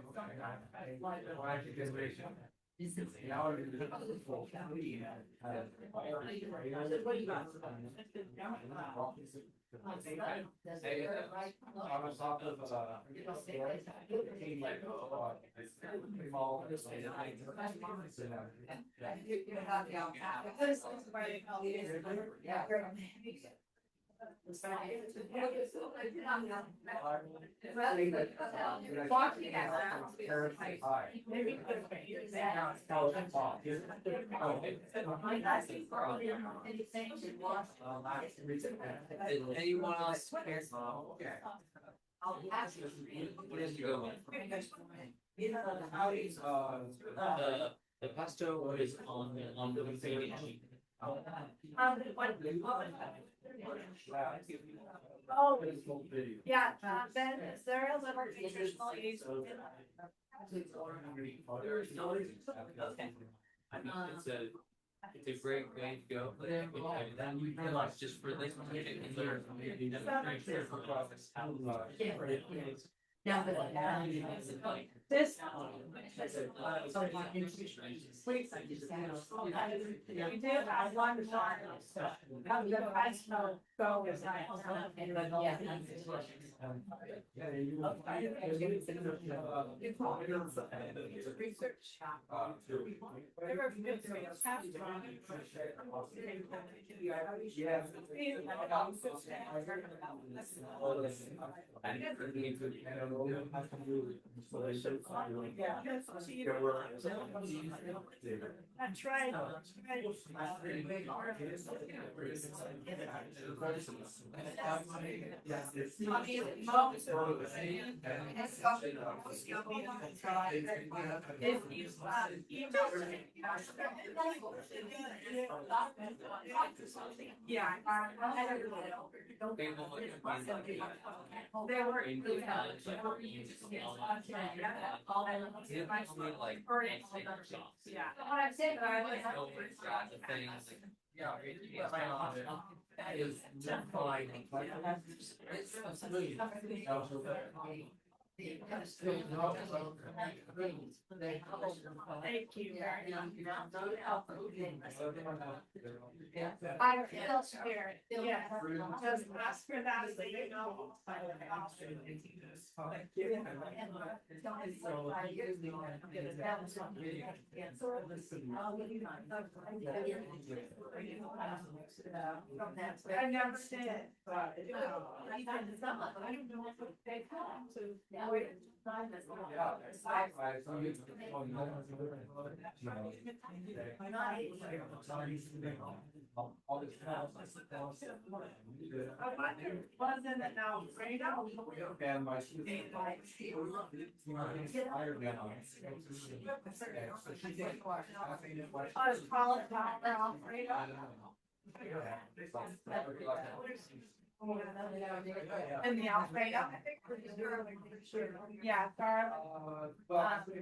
Anyone else? What is your one? The pesto is on the thing. Oh, yeah, Ben, is there a liver nutritional yeast? I mean, it's a great way to go. Then you realize just for this particular. Yeah. This. We do have one more. I smell go is I. Research. That's right. Yeah. There were. Yeah. What I'm saying, but I was. That is just fine. Thank you very much. I feel spirit. Yeah, just ask for that, so you know. I never did, but. I don't know if they come to. Wasn't it now, right now? And my. I was calling about now, right now. And the Alfredo. Yeah, garlic,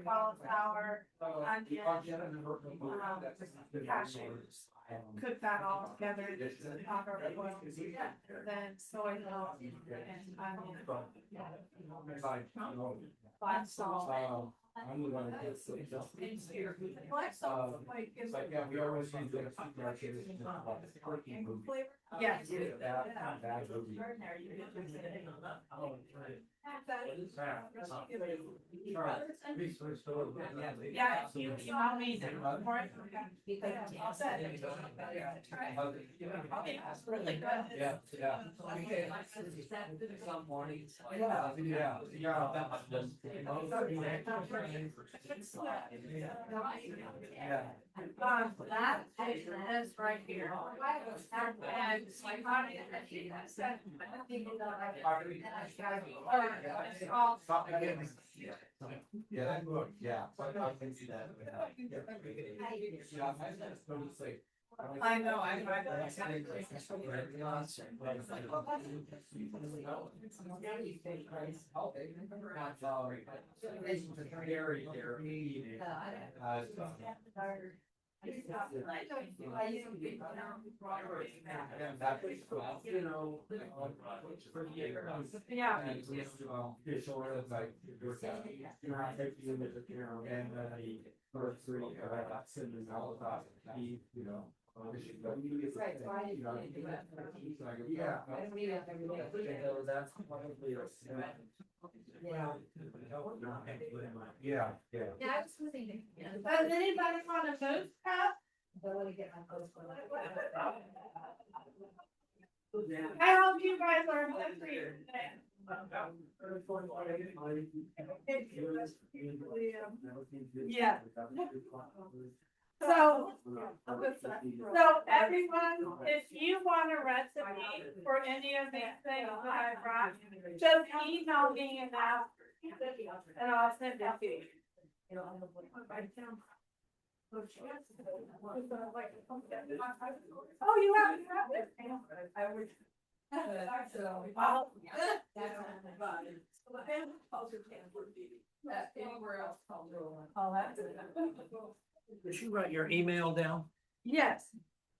cauliflower, onion, cashews. Cook that all together, then soy milk and onion. Black salt. Black salt, like, is But yeah, we always need to. yes. Yeah, if you want me to. I'll set it. Okay, that's really good. Yeah, yeah. Some mornings. That is right here. And like, how do you said? Yeah, that book, yeah. I can see that. Yeah, I just noticed like. I know, I. Yeah. You know. Right, so I didn't do that. Yeah. I don't need it every day. Yeah, yeah. Yeah, I was thinking. Does anybody want a moose cup? I want to get my post. I hope you guys are hungry today. Yeah. So everyone, if you want a recipe for any of these things that I brought, just email me and ask, and I'll send it to you. Oh, you have it? I would. Well, Anywhere else. oh, that's it. Did you write your email down? Yes.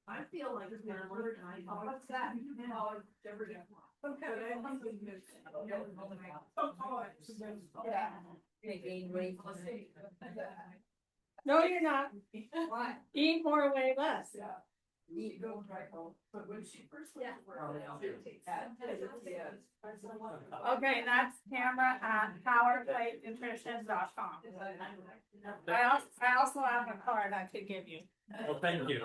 I feel like it's been a word. What's that? No, you're not. Why? Eat more, weigh less. Okay, that's Tamara at powerplatenutrition.com. I also have a card I could give you. Well, thank you.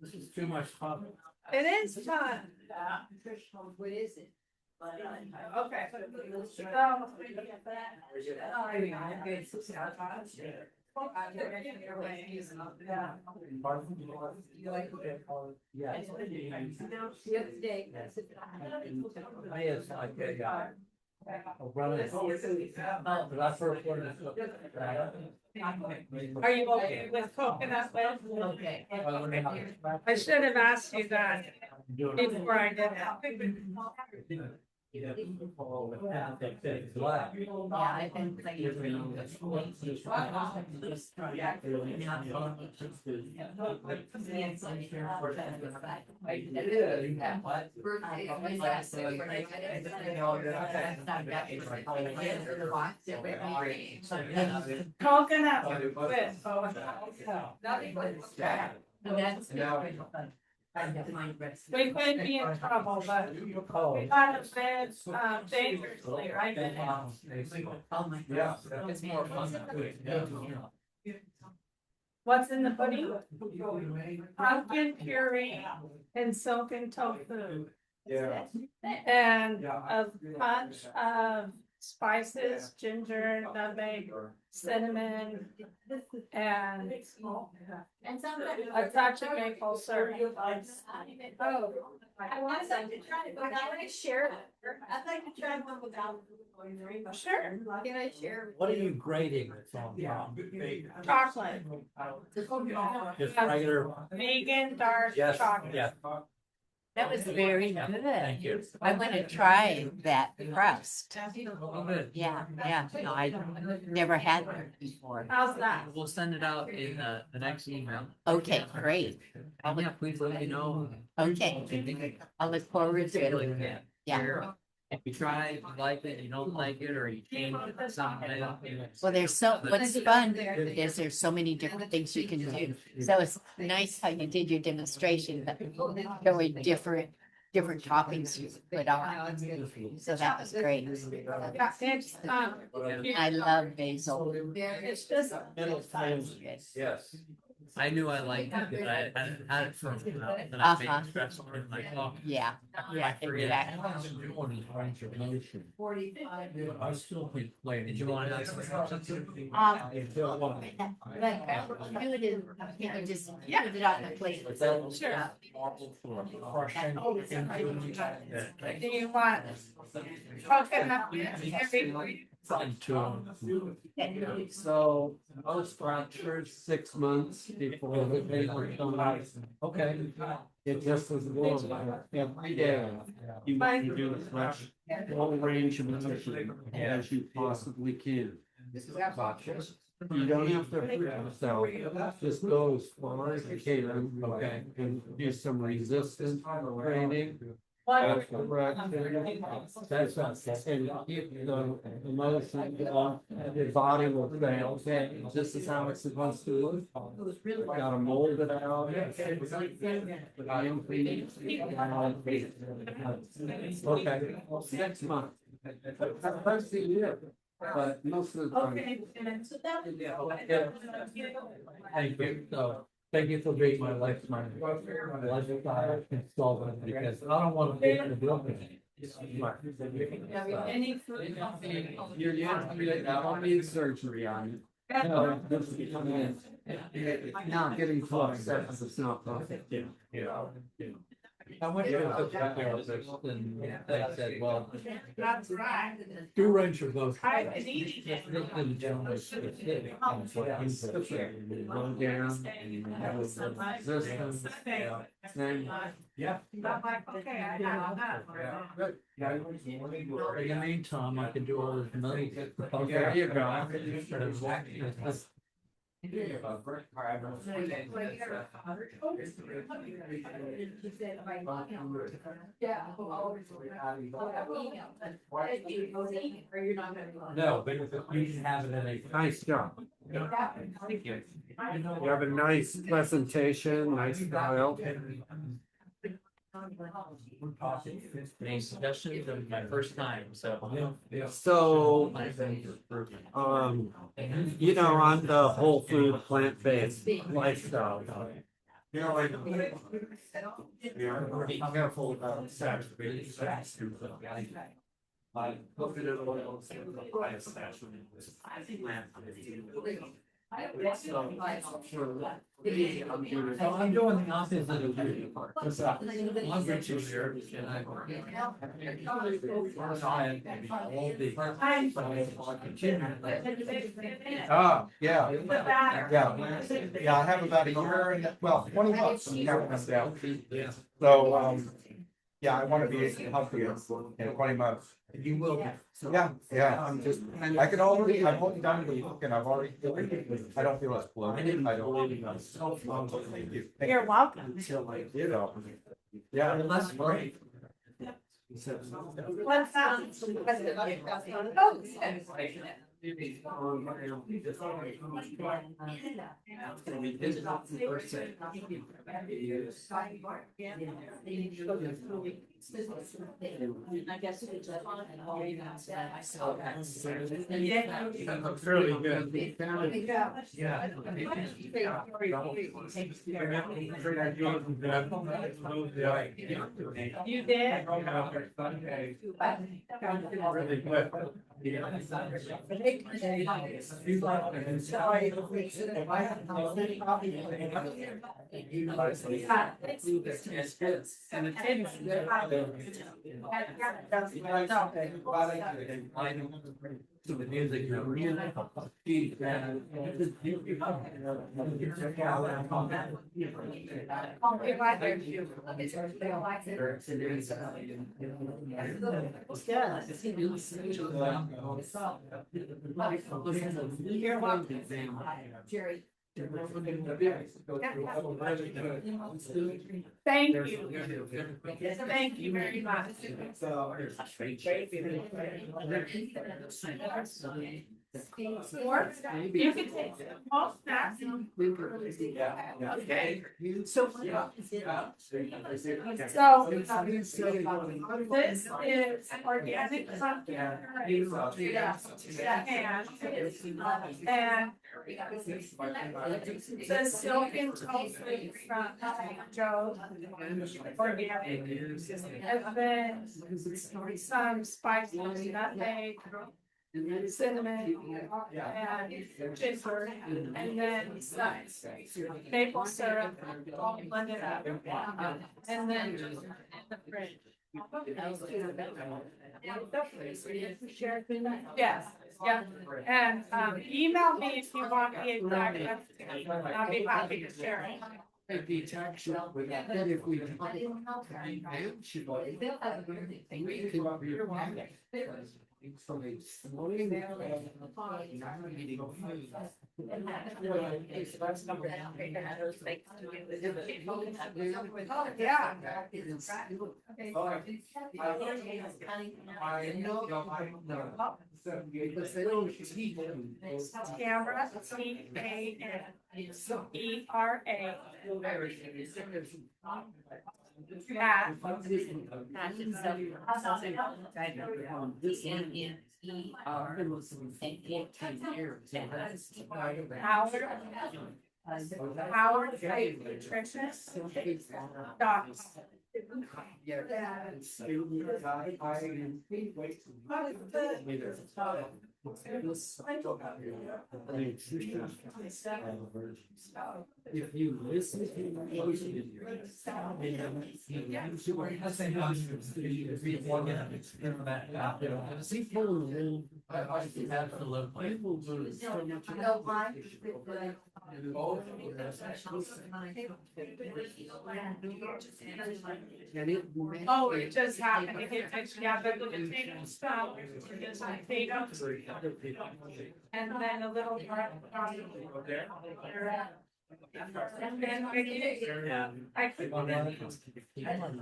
This is too much fun. It is fun. What is it? Okay. Yes. Yes, I did. Are you okay with coconut milk? Okay. I should have asked you that before I did that. Yeah, I've been playing. Coconut with. And that's. We could be in trouble, but we got a bit dangerously, right? Oh my Yeah, God. it's more fun. What's in the pudding? Pumpkin puree and silken tofu. Yeah. And a bunch of spices, ginger, nutmeg, cinnamon, and a touch of maple syrup. Oh, I want some to try it, but I want to share it. I'd like to try one without. Sure. Can I share? What are you grading this on? Chocolate, Just regular. vegan dark Yes, chocolate. yeah. That was very good. Thank you. I want to try that crust. Oh, good. Yeah, yeah. No, I never had that before. How's that? We'll send it out in the next email. Okay, great. Yeah, please let me know. Okay. I'll look forward to it. Yeah. If you try, it, you like it, you don't like it, or you change something. Well, what's fun is there's so many different things you can do. So it's nice how you did your demonstration, but showing different toppings you put on. So that was great. Yeah, it's, I love basil. it's just. Yes. I knew I liked it, because I hadn't had it from, then I made Uh-huh. it stressful, and like, oh. Yeah, yeah, exactly. I still think playing. Did you want to ask me something? Do it in, just put it on the plate. Sure. Do you want coconut every week? So most fractures 6 months before the paper comes. Okay. It just is long, every day. You want to do as much whole range of nutrition as you possibly can. You don't have to hurt yourself, just go as far as you can, okay, and do some resistance training. That's correct. That's and keep the emotion on, your body will say, okay, this is how it's supposed to look. Gotta mold it out. Okay, 6 months. That's the year, but most of the time. Okay, and so that would be. Thank you. So, thank you for being my life, my life consultant, because I don't want to be in the building. Any food? You're, I don't need surgery on you. No, this is coming in. Not getting close, that's, it's not perfect. I went to a therapist and they said, well, That's right. do range of those. I've been eating it. Run down and have a resistance. Yeah. I'm like, okay, I have that. Good. In the meantime, I can do all this money. There you go. No, but you can have it in a. Nice job. Thank you. You have a nice presentation, nice style. Any suggestions? It was my first time, so. So, you know, I'm the whole food, plant-based lifestyle. You know, like. Be careful about sex. I looked at it a little. So I'm doing the opposite of you. Because I'm reaching here and I. Ah, yeah. Yeah, I have about a year and, well, 20 months. So, yeah, I want to be healthy in 20 months. You will. Yeah, I'm just, I've only done the book and I've already, I don't feel as bloated. I don't. Thank you. You're welcome. Until I did all. Yeah, and that's great. What's I guess it's a fun and all you guys said, I saw that. Fairly good. Yeah. You did? Really good. To the music. You're welcome. Jerry. Thank you. Thank you very much. Or you can take all snacks. Okay. So. This is organic pumpkin. And the silken tofu from Joe organic. And then some spices, nutmeg, cinnamon, and ginger, and then some maple syrup, all blended up. And then just in the fridge. Yes, yeah, and email me if you want the exact recipe. I'll be happy to share it. The tax shop with that, if we. So they slowly. Yeah. I know. Because they don't teach them. Tamara, T-A-N-E-R-A. Howard Nutritious. If you listen to the Oh, it just happened to get mixed together with the potato stuff, there's some potatoes, and then a little. And then I could.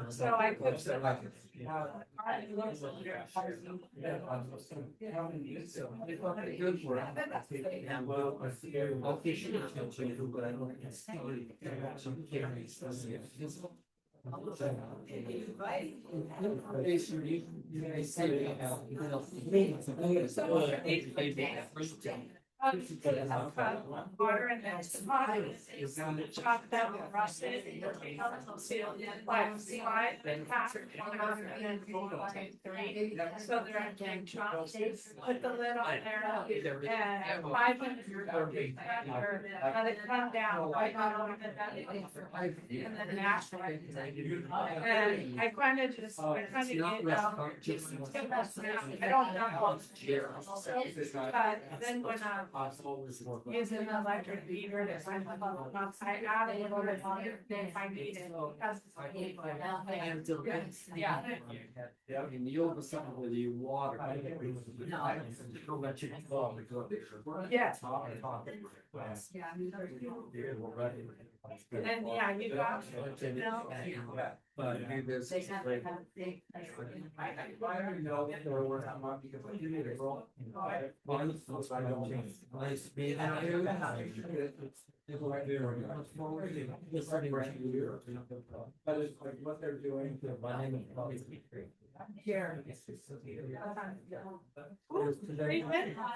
So I could. Water and then chop that with rusted, seal in like slide, then half and then 3, so they're at gang chops. Put the lid on there and 5 minutes. Let it come down, right on and then mash it. And I kind of just, I don't know. But then when using an electric heater to find the I add a little bit on it if I need it. Yeah. Yeah, in the old summer with you water. Yeah. And yeah, you got. But do this. Nice being out here. But it's like what they're doing. Here. 3 minutes.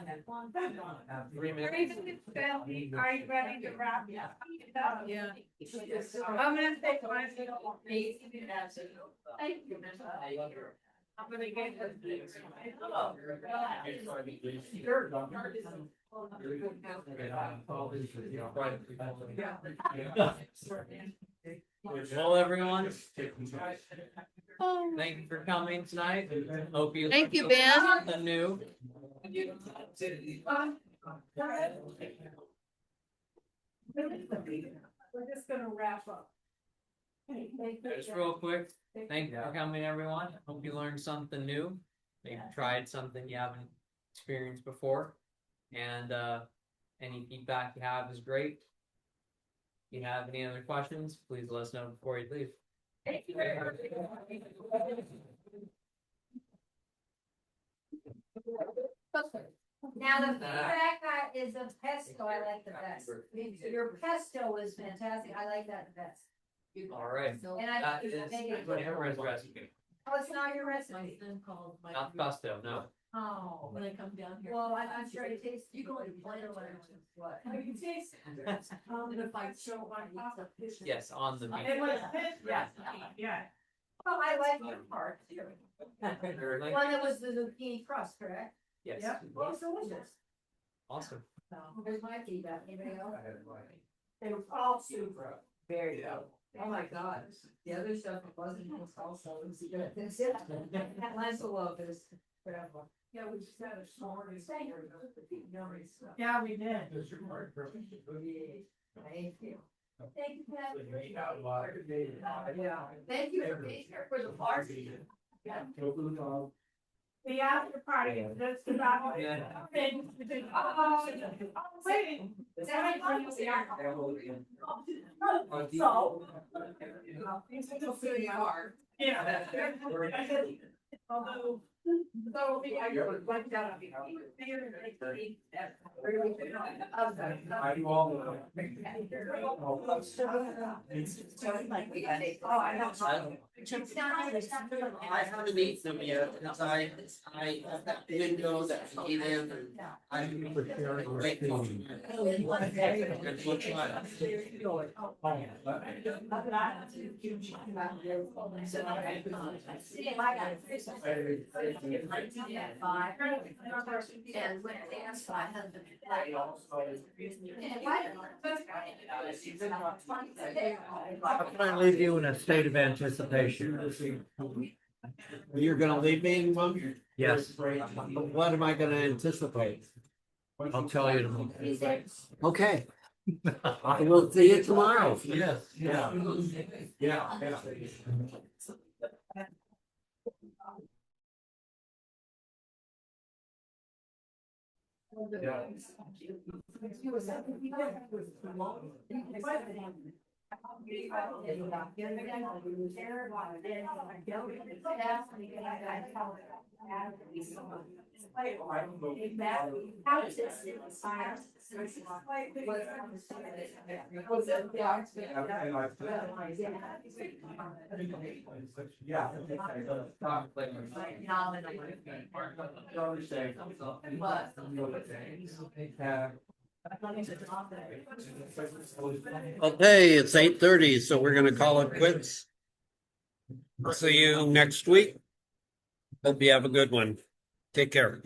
Are you ready to wrap? Yeah. I'm gonna take my. I'm gonna get Well, everyone. Thank you for coming tonight. Hope you. Thank you, Ben. The new. We're just gonna wrap up. Just real quick, thank you for coming, everyone. Hope you learned something new. Maybe tried something you haven't experienced before. And any feedback you have is great. If you have any other questions, please let us know before you leave. Thank you very much. Now the feedback is a pesto, I like the best. Your pesto is fantastic, I like that the best. All right. And I. That is Tamera's recipe. Oh, it's not your recipe. Not pesto, no. Oh. When I come down here. Well, I'm sure it tastes. You go and play or whatever. What? You taste. If I show my. Yes, on the meat. It was, yeah, yeah. Oh, I like your part too. Really? One that was the zucchini crust, correct? Yes. Yeah. Well, it's delicious. Awesome. Here's my feedback, anybody else? They were all super. There you go. Oh my God, the other stuff wasn't also was good. That's it. That lentil is incredible. Yeah, we just had a short. Yeah, we did. Thank you. Thank you, Pat. Yeah. Thank you for being here for the party. The after party, that's about. Yeah. Oh, wait. Is that right? So. Yeah. Although. So I went down. I haven't eaten them yet, because I have that window that I eat in, and I'm preparing. Wait. And when they asked my husband. I'll try and leave you in a state of anticipation. You're gonna leave me in one? Yes. What am I gonna anticipate? I'll tell you tomorrow. Okay. I will see you tomorrow. Yes, yeah. Yeah. Yeah. Okay, it's 8:30, so we're gonna call it quits. See you next week. Hope you have a good one. Take care.